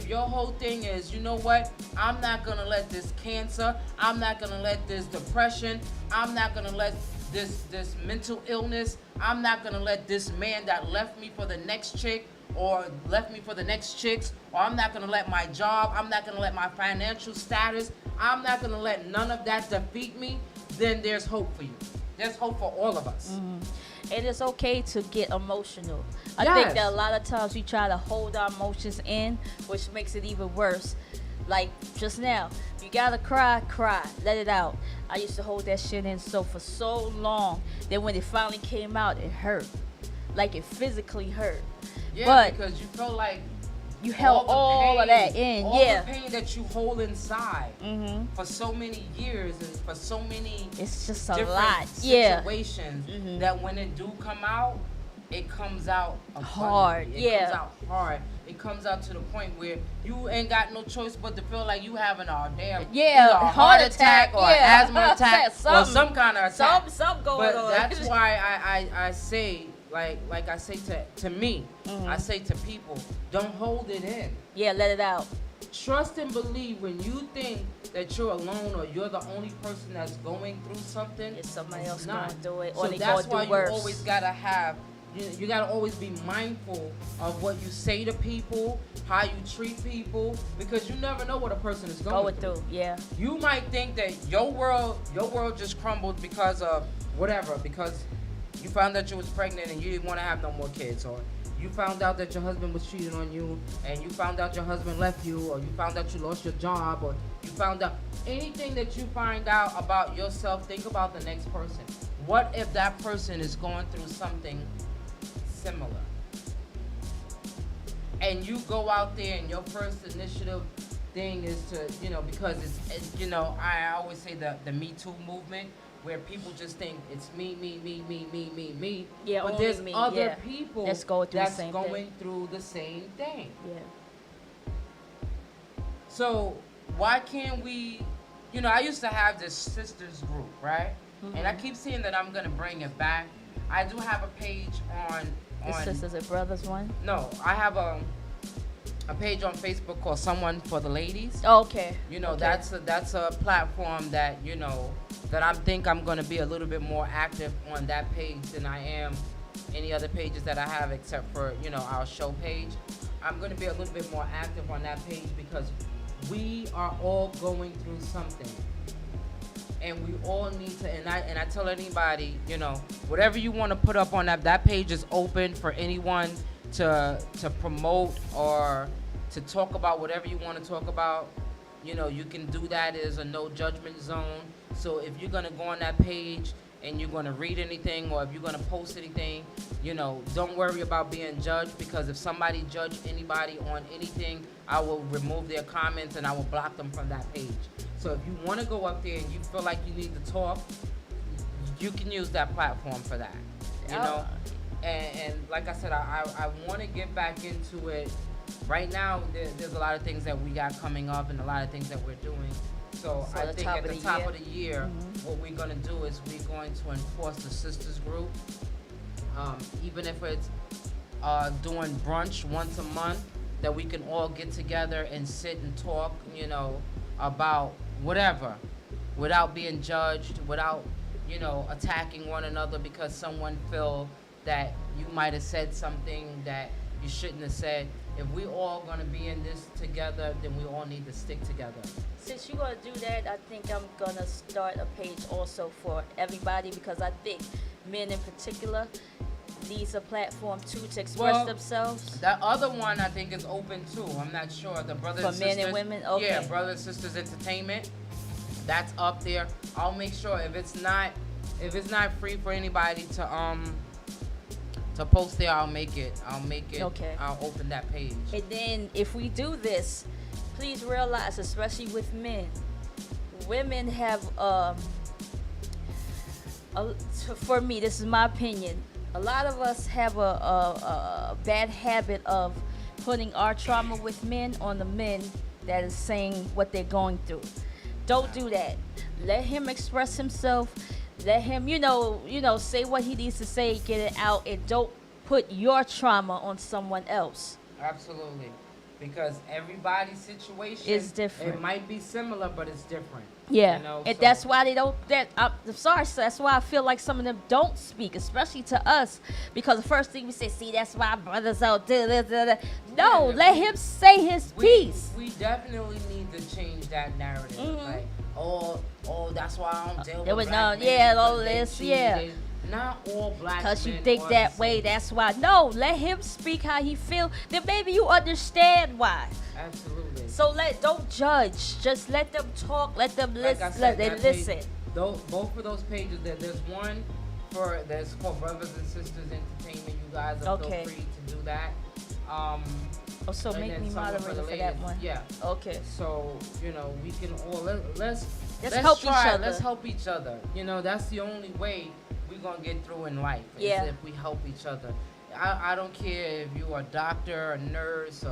S4: your whole thing is, you know what, I'm not gonna let this cancer, I'm not gonna let this depression, I'm not gonna let this mental illness, I'm not gonna let this man that left me for the next chick or left me for the next chicks, or I'm not gonna let my job, I'm not gonna let my financial status, I'm not gonna let none of that defeat me, then there's hope for you. There's hope for all of us.
S3: It is okay to get emotional. I
S4: Yes.
S3: think that a lot of times we try to hold our emotions in, which makes it even worse. Like just now, you gotta cry, let it out. I used to hold that shit in for so long. Then when it finally came out, it hurt. Like it physically hurt.
S4: Yeah,
S3: But
S4: because you felt like
S3: you held all of that in.
S4: all
S3: Yeah.
S4: the pain that you hold inside for so many years and for so many
S3: It's just a
S4: different
S3: lot. Yeah.
S4: situations that when it do come out, it comes out
S3: Hard,
S4: abundantly.
S3: yeah.
S4: It comes out hard. It comes out to the point where you ain't got no choice but to feel like you having a damn
S3: Yeah,
S4: either a heart attack or
S3: yeah.
S4: asthma attack or
S3: Something.
S4: some kind of attack.
S3: Something going
S4: But
S3: on.
S4: that's why I say, like I say to me, I say to people, don't hold it in.
S3: Yeah, let it out.
S4: Trust and believe. When you think that you're alone or you're the only person that's going through something,
S3: It's somebody
S4: it's
S3: else
S4: not.
S3: gonna do it, or
S4: So
S3: they
S4: that's
S3: gonna
S4: why
S3: do worse.
S4: you always gotta have. You gotta always be mindful of what you say to people, how you treat people, because you never know what a person is going through.
S3: Yeah.
S4: You might think that your world just crumbled because of whatever, because you found out you was pregnant and you didn't want to have no more kids, or you found out that your husband was cheating on you, and you found out your husband left you, or you found out you lost your job, or you found out anything that you find out about yourself. Think about the next person. What if that person is going through something similar? And you go out there and your first initiative thing is to, you know, because it's you know, I always say the Me Too movement, where people just think it's me.
S3: Yeah,
S4: but
S3: only
S4: there's
S3: me,
S4: other
S3: yeah.
S4: people
S3: That's going through the same
S4: going
S3: thing.
S4: through the same thing.
S3: Yeah.
S4: So why can't we, you know, I used to have this sisters group, right? And I keep saying that I'm gonna bring it back. I do have a page on
S3: The Sisters and Brothers one.
S4: no, I have a page on Facebook called Someone for the Ladies.
S3: Oh, okay.
S4: You know,
S3: Okay.
S4: that's a platform that, you know, that I think I'm going to be a little bit more active on that page than I am any other pages that I have, except for, you know, our show page. I'm going to be a little bit more active on that page because we are all going through something, and we all need to. And I tell anybody, you know, whatever you want to put up on that page is open for anyone to promote or to talk about whatever you want to talk about. You know, you can do that. There's a no judgment zone. So if you're gonna go on that page and you're gonna read anything, or if you're gonna post anything, you know, don't worry about being judged, because if somebody judge anybody on anything, I will remove their comments and I will block them from that page. So if you want to go up there and you feel like you need to talk, you can use that platform for that. You know, and like I said, I want to get back into it. Right now, there's a lot of things that we got coming up and a lot of things that we're doing. So I think at the top of the year, what we're going to do is we're going to enforce the sisters group. Even if it's doing brunch once a month, that we can all get together and sit and talk, you know, about whatever, without being judged, without, you know, attacking one another because someone feel that you might have said something that you shouldn't have said. If we all gonna be in this together, then we all need to stick together.
S3: Since you're gonna do that, I think I'm gonna start a page also for everybody, because I think men in particular needs a platform too to express themselves.
S4: That other one I think is open too. I'm not sure. The brothers
S3: For
S4: and
S3: men
S4: sisters.
S3: and women? Okay.
S4: Yeah, brothers and sisters entertainment. That's up there. I'll make sure if it's not free for anybody to post there, I'll make it.
S3: Okay.
S4: I'll open that page.
S3: And then if we do this, please realize, especially with men, women have for me, this is my opinion, a lot of us have a bad habit of putting our trauma with men on the men that is saying what they're going through. Don't do that. Let him express himself. Let him, you know, say what he needs to say, get it out, and don't put your trauma on someone else.
S4: Absolutely. Because everybody's situation
S3: Is different.
S4: It might be similar, but it's different.
S3: Yeah,
S4: You know,
S3: and
S4: so-
S3: that's why they don't. I'm sorry, so that's why I feel like some of them don't speak, especially to us, because the first thing we say, see, that's why brothers out there. No,
S4: Yeah.
S3: let him say his piece.
S4: We definitely need to change that narrative. Like, oh, that's why I don't deal
S3: There
S4: with
S3: was
S4: black
S3: no-
S4: men
S3: yeah,
S4: because
S3: all
S4: they
S3: this,
S4: cheat.
S3: yeah.
S4: Not all black men
S3: Because you think
S4: are
S3: that
S4: the
S3: way,
S4: same.
S3: that's why. No, let him speak how he feel. Then maybe you understand why.
S4: Absolutely.
S3: So don't judge. Just let them talk. Let them
S4: Like I
S3: listen.
S4: said,
S3: Let them
S4: that
S3: listen.
S4: page- both of those pages, there's one that's called Brothers and Sisters Entertainment. You guys are
S3: Okay.
S4: feel free to do that.
S3: Oh, so
S4: and
S3: make
S4: then
S3: me
S4: someone for
S3: moderator
S4: the
S3: for that
S4: ladies.
S3: one.
S4: Yeah.
S3: Okay.
S4: So, you know, we can all let's
S3: help each
S4: try.
S3: other.
S4: Let's help each other. You know, that's the only way we're gonna get through in life.
S3: Yeah.
S4: Is if we help each other. I don't care if you're a doctor, a nurse,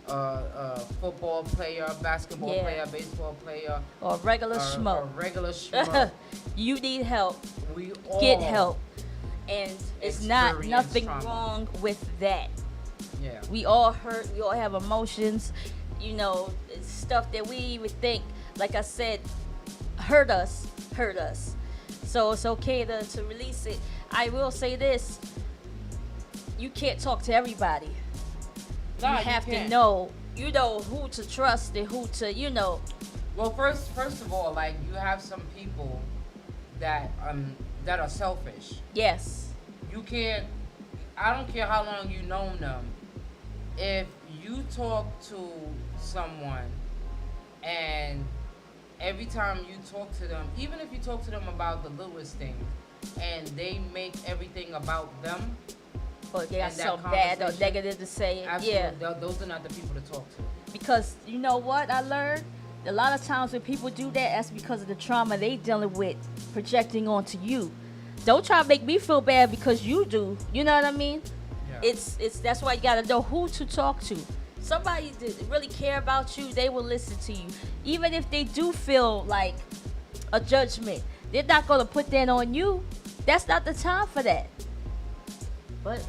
S4: a football player, basketball
S3: Yeah.
S4: player, baseball player,
S3: Or a regular
S4: or
S3: schmo.
S4: a regular schmo.
S3: You need help.
S4: We all
S3: Get help. And it's not
S4: experience
S3: nothing
S4: trauma.
S3: wrong with that.
S4: Yeah.
S3: We all hurt. We all have emotions. You know, it's stuff that we even think, like I said, hurt us. So it's okay to release it. I will say this. You can't talk to everybody.
S4: Nah,
S3: you have to
S4: can't.
S3: know, who to trust and who to,
S4: Well, first of all, like, you have some people that are selfish.
S3: yes.
S4: You can't. I don't care how long you known them. If you talk to someone and every time you talk to them, even if you talk to them about the littlest thing, and they make everything about them,
S3: Or they got
S4: And that
S3: something bad or
S4: conversation-
S3: negative to say.
S4: absolutely,
S3: Yeah.
S4: those are not the people to talk to.
S3: Because you know what I learned? A lot of times when people do that, that's because of the trauma they dealing with projecting onto you. Don't try to make me feel bad because you do. You know what I mean?
S4: Yeah.
S3: It's that's why you gotta know who to talk to. Somebody that really care about you, they will listen to you. Even if they do feel like a judgment, they're not gonna put that on you. That's not the time for that. But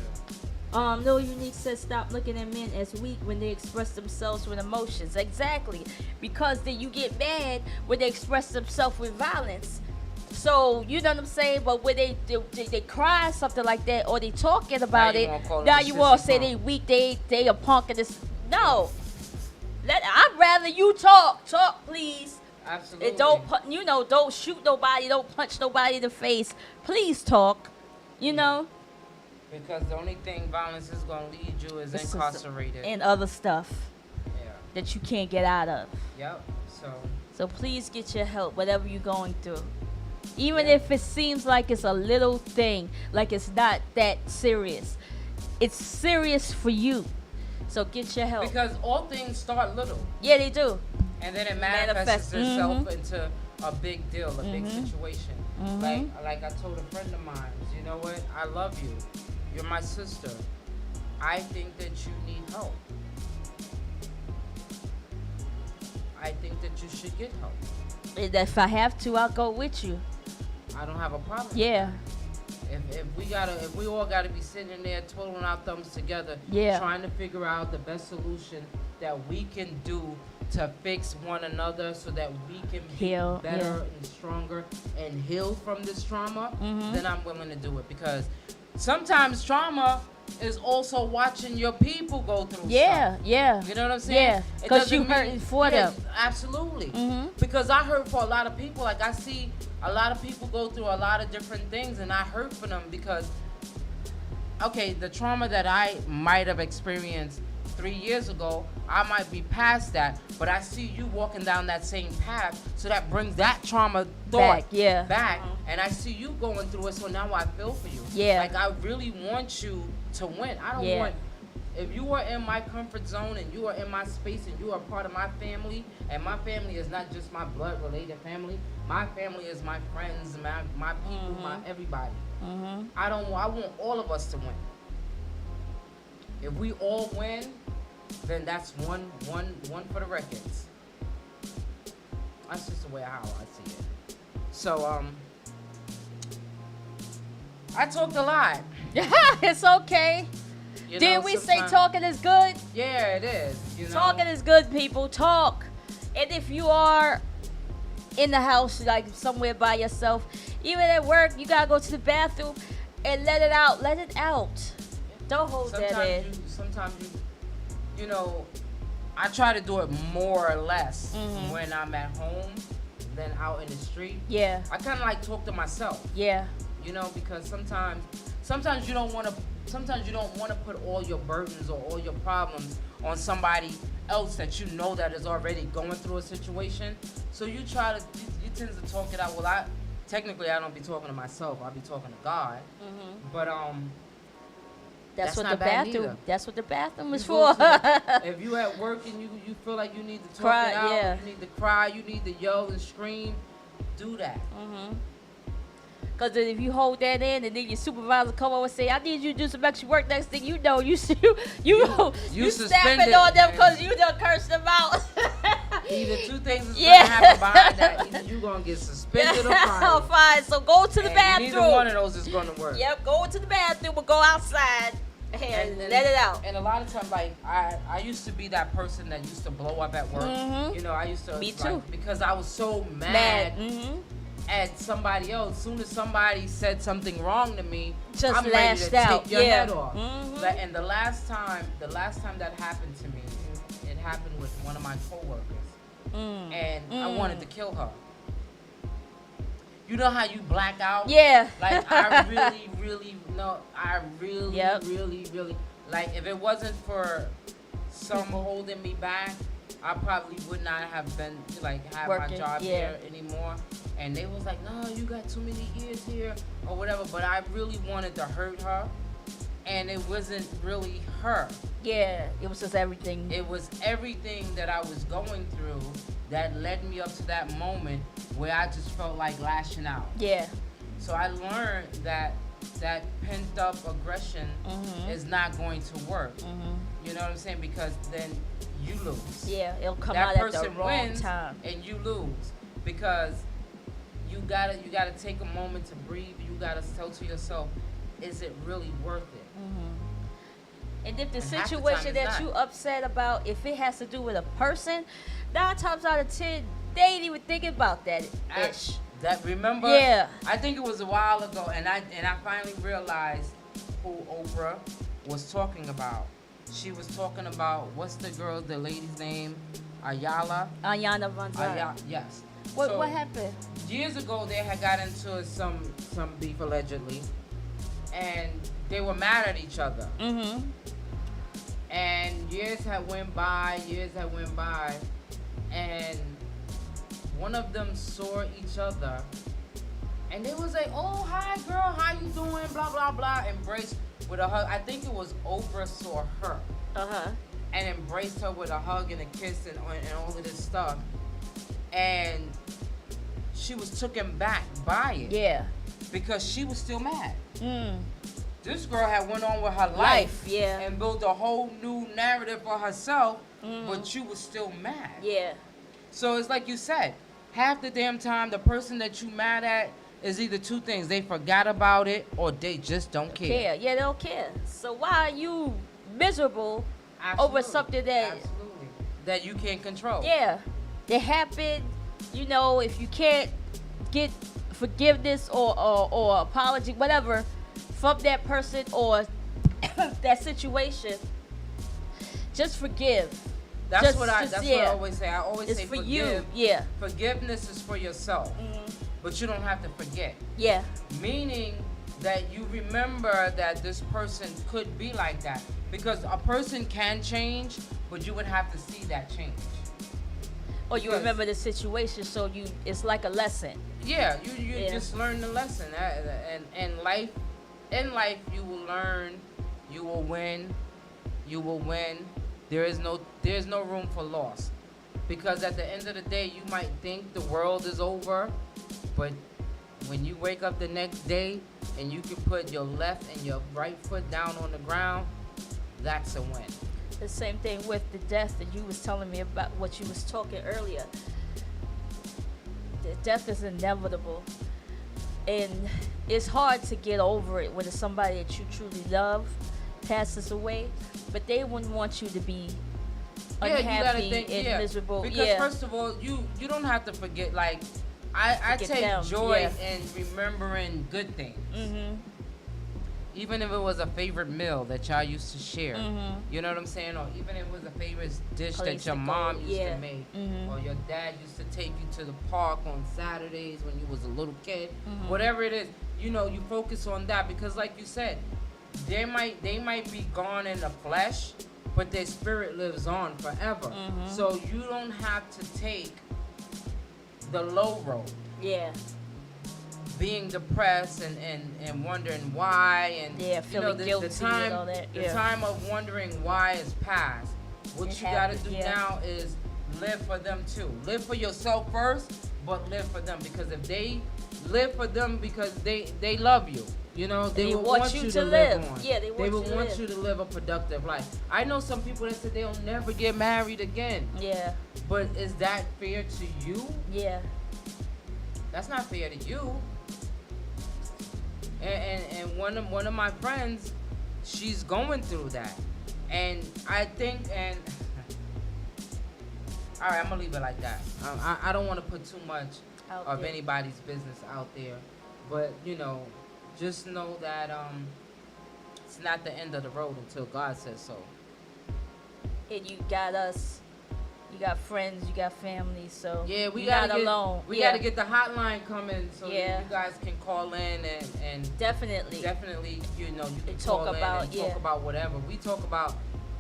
S3: No Unique says stop looking at men as weak when they express themselves with emotions. Exactly. Because then you get mad when they express themselves with violence. So, you know what I'm saying? But when they cry something like that or they talking about
S4: you
S3: it,
S4: wanna call them
S3: now
S4: a
S3: you all
S4: sissy
S3: say
S4: punk.
S3: they weak, they a punk and this. No. I'd rather you talk. Talk, please.
S4: Absolutely.
S3: And don't shoot nobody. Don't punch nobody in the face. Please talk. You know.
S4: Because the only thing violence is going to lead you is
S3: It's
S4: incarcerated.
S3: and other stuff
S4: Yeah.
S3: that you can't get out of.
S4: Yep.
S3: So please get your help, whatever you're going through. Even
S4: Yeah.
S3: if it seems like it's a little thing, like it's not that serious. It's serious for you. So get your help.
S4: Because all things start little.
S3: Yeah, they do.
S4: And then it manifests
S3: Manifest.
S4: itself into a big deal, a big situation.
S3: Mhm.
S4: Like I told a friend of mine, you know what? I love you. You're my sister. I think that you need help. I think that you should get help.
S3: And if I have to, I'll go with you.
S4: I don't have a problem.
S3: Yeah.
S4: If we all gotta be sitting there twiddling our thumbs together,
S3: Yeah.
S4: trying to figure out the best solution that we can do to fix one another so that we can
S3: Heal,
S4: be better
S3: yeah.
S4: and stronger and heal from this trauma,
S3: Mhm.
S4: then I'm willing to do it. Because sometimes trauma is also watching your people go through
S3: Yeah,
S4: stuff.
S3: yeah.
S4: You know what I'm saying?
S3: Yeah,
S4: It
S3: 'cause
S4: doesn't
S3: you
S4: mean-
S3: hurting for
S4: yeah,
S3: them.
S4: Absolutely.
S3: Mhm.
S4: Because I hurt for a lot of people. Like I see a lot of people go through a lot of different things, and I hurt for them because, okay, the trauma that I might have experienced 3 years ago, I might be past that, but I see you walking down that same path, so that brings that trauma thought
S3: Back, yeah.
S4: back, and I see you going through it, so now I feel for you.
S3: Yeah.
S4: Like I really want you to win. I don't
S3: Yeah.
S4: want. If you are in my comfort zone and you are in my space and you are part of my family, and my family is not just my blood related family, my family is my friends, my people, my everybody. I want all of us to win. If we all win, then that's one for the records. That's just the way how I see it. So I talked a lot.
S3: It's okay.
S4: You
S3: Did
S4: know,
S3: we say
S4: sometimes-
S3: talking is good?
S4: Yeah, it is. You know?
S3: Talking is good, people. Talk. And if you are in the house, like somewhere by yourself, even at work, you gotta go to the bathroom and let it out. Let it out. Don't hold that in.
S4: Sometimes you know, I try to do it more or less when I'm at home than out in the street.
S3: Yeah.
S4: I kind of like talk to myself,
S3: Yeah.
S4: you know, because sometimes you don't want to put all your burdens or all your problems on somebody else that you know that is already going through a situation. So you tend to talk it out. Well, I don't be talking to myself. I be talking to God. But
S3: That's what the
S4: not bad
S3: bathroom.
S4: neither.
S3: That's what the bathroom is
S4: You go
S3: for.
S4: to if you at work and you feel like you need to talk
S3: Cry,
S4: it out,
S3: yeah.
S4: you need to cry, you need to yell and scream, do that.
S3: Because if you hold that in and then your supervisor come over and say, I need you to do some extra work, next thing you know, you snapping
S4: suspended.
S3: on them because you done cursed them out.
S4: Either two things is
S3: Yeah.
S4: gonna happen behind that. Either you gonna get suspended or
S3: Oh,
S4: fired.
S3: fine. So go to the
S4: And
S3: bathroom.
S4: neither one of those is gonna work.
S3: Yep, go to the bathroom or go outside and let it out.
S4: And a lot of times, like I used to be that person that used to blow up at work.
S3: Mhm.
S4: You know, I used to.
S3: Me
S4: like,
S3: too.
S4: because I was so
S3: Mad.
S4: mad at somebody else. Soon as somebody said something wrong to me,
S3: Just
S4: I'm ready
S3: lashed
S4: to
S3: out.
S4: take your
S3: Yeah.
S4: head off.
S3: Mhm.
S4: And the last time that happened to me, it happened with one of my coworkers, and I wanted to kill her. You know how you black out?
S3: Yeah.
S4: Like I really
S3: Yep.
S4: really like if it wasn't for some holding me back, I probably would not have been have my
S3: Working,
S4: job
S3: yeah.
S4: here anymore. And they was like, no, you got too many years here or whatever. But I really wanted to hurt her, and it wasn't really her.
S3: Yeah, it was just everything.
S4: It was everything that I was going through that led me up to that moment where I just felt like lashing out.
S3: Yeah.
S4: So I learned that pent up aggression is not going to work. You know what I'm saying? Because then you lose.
S3: Yeah, it'll come
S4: That
S3: out at the
S4: person
S3: wrong
S4: wins
S3: time.
S4: and you lose because you gotta take a moment to breathe. You gotta tell to yourself, is it really worth it?
S3: And if the
S4: And half the time
S3: situation
S4: it's
S3: that
S4: not.
S3: you upset about, if it has to do with a person, 9 times out of 10, they ain't even thinking about that ish.
S4: That remember?
S3: Yeah.
S4: I think it was a while ago, and I finally realized who Oprah was talking about. she was talking about what's the lady's name? Ayala.
S3: Ayana Von
S4: Yes.
S3: What
S4: So,
S3: what happened?
S4: Years ago, they had got into some beef allegedly, and they were mad at each other.
S3: Mm-hmm.
S4: And years had went by, and one of them saw each other, and they was like, "Oh, hi, girl, how you doing?" Blah blah blah. Embraced with a hug. I think it was Oprah saw her
S3: Uh-huh.
S4: and embraced her with a hug and a kiss and all of this stuff, and she was taken back by it.
S3: Yeah.
S4: Because she was still mad.
S3: Mm.
S4: This girl had went on with her life,
S3: yeah.
S4: and built a whole new narrative for herself, but you was still mad.
S3: Yeah.
S4: So it's like you said, half the damn time the person that you mad at is either two things: they forgot about it or they just don't care.
S3: Yeah, they don't care. So why are you miserable
S4: Absolutely.
S3: over something that
S4: Absolutely. That you can't control.
S3: yeah, it happened. You know, if you can't get forgiveness or apology, whatever, from that person or that situation, just forgive.
S4: That's what I always say. I always
S3: It's
S4: say
S3: for
S4: forgive.
S3: you. Yeah.
S4: Forgiveness is for yourself, but you don't have to forget.
S3: Yeah.
S4: Meaning that you remember that this person could be like that, because a person can change, but you would have to see that change.
S3: Or you
S4: Because-
S3: remember the situation, so it's like a lesson.
S4: Yeah, you
S3: Yeah.
S4: just learn the lesson, and in life you will learn, you will win. There's no room for loss, because at the end of the day you might think the world is over, but when you wake up the next day and you can put your left and your right foot down on the ground, that's a win.
S3: The same thing with the death that you was telling me about, what you was talking earlier. The death is inevitable, and it's hard to get over it when it's somebody that you truly love passes away, but they wouldn't want you to be unhappy and miserable.
S4: Because first of all, you don't have to forget. Like I
S3: Forget
S4: take
S3: them,
S4: joy
S3: yeah.
S4: in remembering good things.
S3: Mm-hmm.
S4: Even if it was a favorite meal that y'all used to share,
S3: Mm-hmm.
S4: you know what I'm saying? Or even if it was a favorite dish
S3: Place
S4: that your
S3: to go,
S4: mom used
S3: yeah.
S4: to make,
S3: Mhm.
S4: or your dad used to take you to the park on Saturdays when you was a little kid.
S3: Mhm.
S4: Whatever it is, you know, you focus on that, because like you said, they might be gone in the flesh, but their spirit lives on forever.
S3: Mhm.
S4: So you don't have to take the low road,
S3: Yeah.
S4: being depressed and wondering why, and
S3: Yeah, feeling guilty
S4: the time,
S3: and all that,
S4: the
S3: yeah.
S4: time of wondering why is past. What
S3: It
S4: you gotta
S3: happened,
S4: do
S3: yeah.
S4: now is live for them too. Live for yourself first, but live for them, because if they live for them because they love you, you know, they will want you to live on.
S3: Yeah, they want
S4: will
S3: you to
S4: want
S3: live.
S4: you to live a productive life. I know some people that said they'll never get married again,
S3: Yeah.
S4: but is that fair to you?
S3: Yeah.
S4: That's not fair to you. And one of my friends, she's going through that, and I think, and all right, I'm gonna leave it like that. I don't want to put too much
S3: Out
S4: of
S3: there.
S4: anybody's business out there, but you know, just know that it's not the end of the road until God says so.
S3: And you got us. You got friends. You got family. So
S4: Yeah, we
S3: you're
S4: gotta
S3: not
S4: get
S3: alone.
S4: we
S3: Yeah.
S4: gotta get the hotline coming so
S3: Yeah.
S4: you guys can call in and
S3: Definitely.
S4: definitely, you know, you can
S3: talk
S4: call
S3: about-
S4: in and
S3: yeah.
S4: talk about whatever. We talk about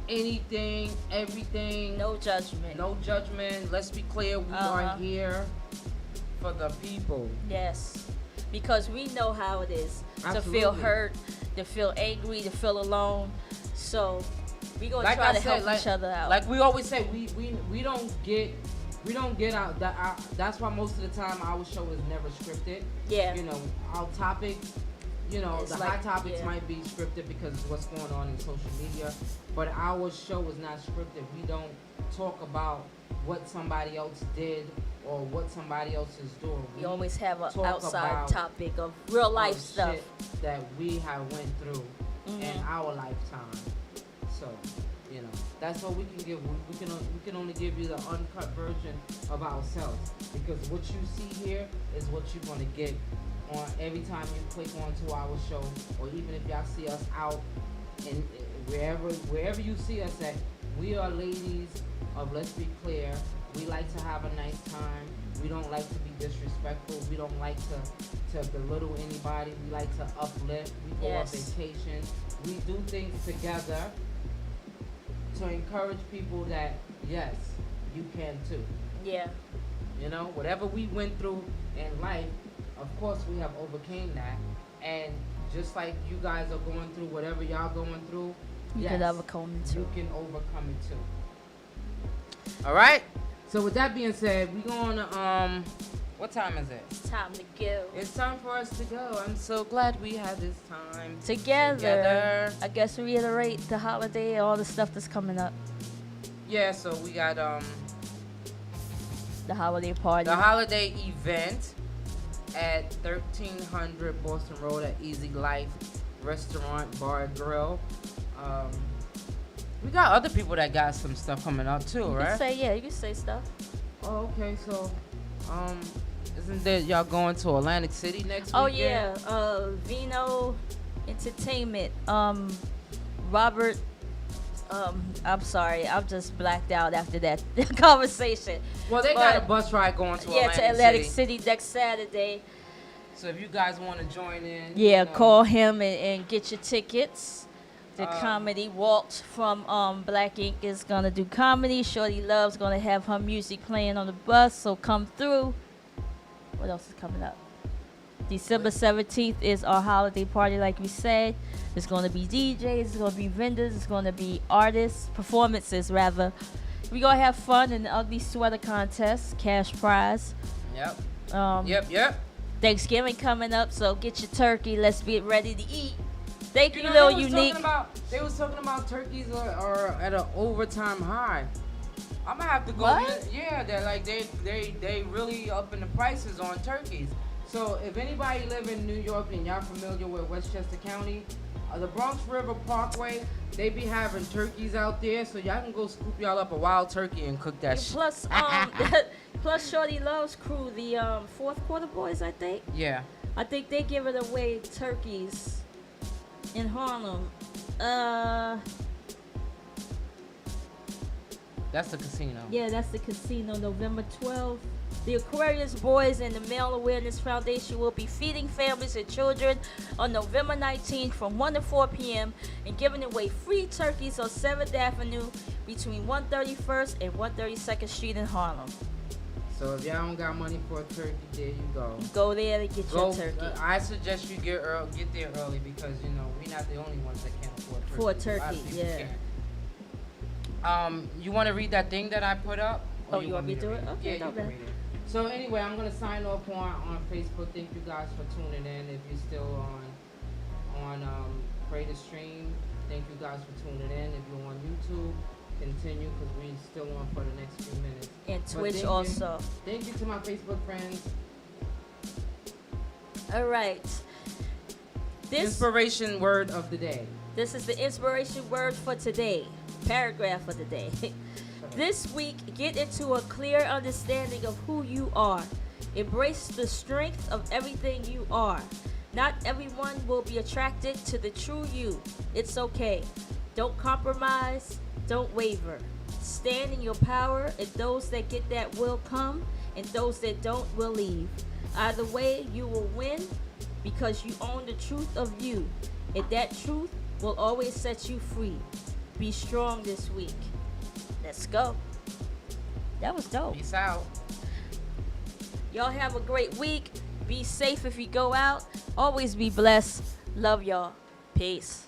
S4: anything, everything.
S3: No judgment.
S4: No judgment. Let's be clear, we are
S3: Uh-huh.
S4: here for the people.
S3: Yes. Because we know how it is to
S4: Absolutely.
S3: feel hurt, to feel angry, to feel alone. So we gonna
S4: Like
S3: try
S4: I
S3: to
S4: said,
S3: help
S4: like,
S3: each other out.
S4: like we always say, we don't get out. That's why most of the time our show is never scripted.
S3: Yeah.
S4: You know, our topics, you know,
S3: It's
S4: the
S3: like-
S4: hot topics
S3: yeah.
S4: might be scripted because of what's going on in social media, but our show is not scripted. We don't talk about what somebody else did or what somebody else is doing.
S3: we always have an
S4: talk
S3: outside
S4: about
S3: topic of real life
S4: of
S3: stuff.
S4: shit that we have went through in
S3: Mhm.
S4: our lifetime. So, you know, that's what we can give. We can only give you the uncut version of ourselves, because what you see here is what you're gonna get on every time you click onto our show, or even if y'all see us out and Wherever you see us at, we are ladies of, let's be clear, we like to have a nice time. We don't like to be disrespectful. We don't like to belittle anybody. We like to uplift. We go on
S3: Yes.
S4: vacation. We do things together to encourage people that, yes, you can too.
S3: Yeah.
S4: You know, whatever we went through in life, of course we have overcame that. And just like you guys are going through whatever y'all going through,
S3: You
S4: yes,
S3: can overcome it too.
S4: you can overcome it too. All right. So with that being said, we going to what time is it?
S3: It's time to go.
S4: It's time for us to go. I'm so glad we had this time
S3: Together. I guess reiterate the holiday and all the stuff that's coming up.
S4: Yeah. So we got
S3: The holiday party.
S4: the holiday event at 1300 Boston Road at Easy Life Restaurant Bar Grill. We got other people that got some stuff coming up too,
S3: You
S4: right?
S3: can say, yeah, you can say stuff.
S4: Oh, okay. So, isn't there y'all going to Atlantic City next
S3: Oh
S4: weekend?
S3: yeah, Vino Entertainment. Robert. I'm sorry, I'm just blacked out after that conversation.
S4: Well, they got a
S3: But-
S4: bus ride going to
S3: Yeah,
S4: Atlantic,
S3: to Atlantic
S4: City.
S3: City next Saturday.
S4: So if you guys want to join in,
S3: Yeah,
S4: you know,
S3: call him and get your tickets. The
S4: Um,
S3: comedy Walt from Black Ink is gonna do comedy. Shorty Love's gonna have her music playing on the bus, so come through. What else is coming up? December 17th is our holiday party, like we said. There's gonna be DJs, there's gonna be vendors, there's gonna be artists, performances rather. We gonna have fun in the ugly sweater contest, cash prize.
S4: Yep.
S3: Yep. Thanksgiving coming up, so get your turkey. Let's get ready to eat. Thank you,
S4: You know,
S3: Lil
S4: they was
S3: Unique.
S4: They was talking about turkeys are at an overtime high. I'm gonna have to go.
S3: What?
S4: Yeah, they're like they really upping the prices on turkeys. So if anybody live in New York and y'all familiar with Westchester County, the Bronx River Parkway, they be having turkeys out there, so y'all can go scoop y'all up a wild turkey and cook that shit.
S3: Plus, plus Shorty Love's crew, the fourth quarter boys, I think.
S4: Yeah.
S3: I think they giving away turkeys in Harlem.
S4: That's the casino.
S3: Yeah, that's the casino, November 12th. The Aquarius Boys and the Male Awareness Foundation will be feeding families and children on November 19th from 1 to 4 p.m. and giving away free turkeys on 7th Avenue between 131st and 132nd Street in Harlem.
S4: So if y'all don't got money for a turkey, there you go.
S3: Go there to get your turkey.
S4: I suggest you get there early because you know we're not the only ones that can't afford turkey.
S3: For a
S4: A lot of
S3: turkey,
S4: people
S3: yeah.
S4: can't. You want to read that thing that I put up? Or
S3: Oh, you want me to do it?
S4: read
S3: Okay,
S4: Yeah,
S3: no
S4: you can
S3: bad.
S4: read it. So anyway, I'm gonna sign off on Facebook. Thank you guys for tuning in. If you're still on Pray to Stream, thank you guys for tuning in. If you're on YouTube, continue because we're still on for the next few minutes.
S3: And
S4: But
S3: Twitch
S4: thank you.
S3: also.
S4: Thank you to my Facebook friends.
S3: All right. This
S4: Inspiration word of the day.
S3: This is the inspiration word for today. Paragraph for the day. This week, get into a clear understanding of who you are. Embrace the strength of everything you are. Not everyone will be attracted to the true you. It's okay. Don't compromise. Don't waver. Stand in your power, and those that get that will come, and those that don't will leave. Either way, you will win because you own the truth of you, and that truth will always set you free. Be strong this week. Let's go. That was dope.
S4: Peace out.
S3: Y'all have a great week. Be safe if you go out. Always be blessed. Love y'all. Peace.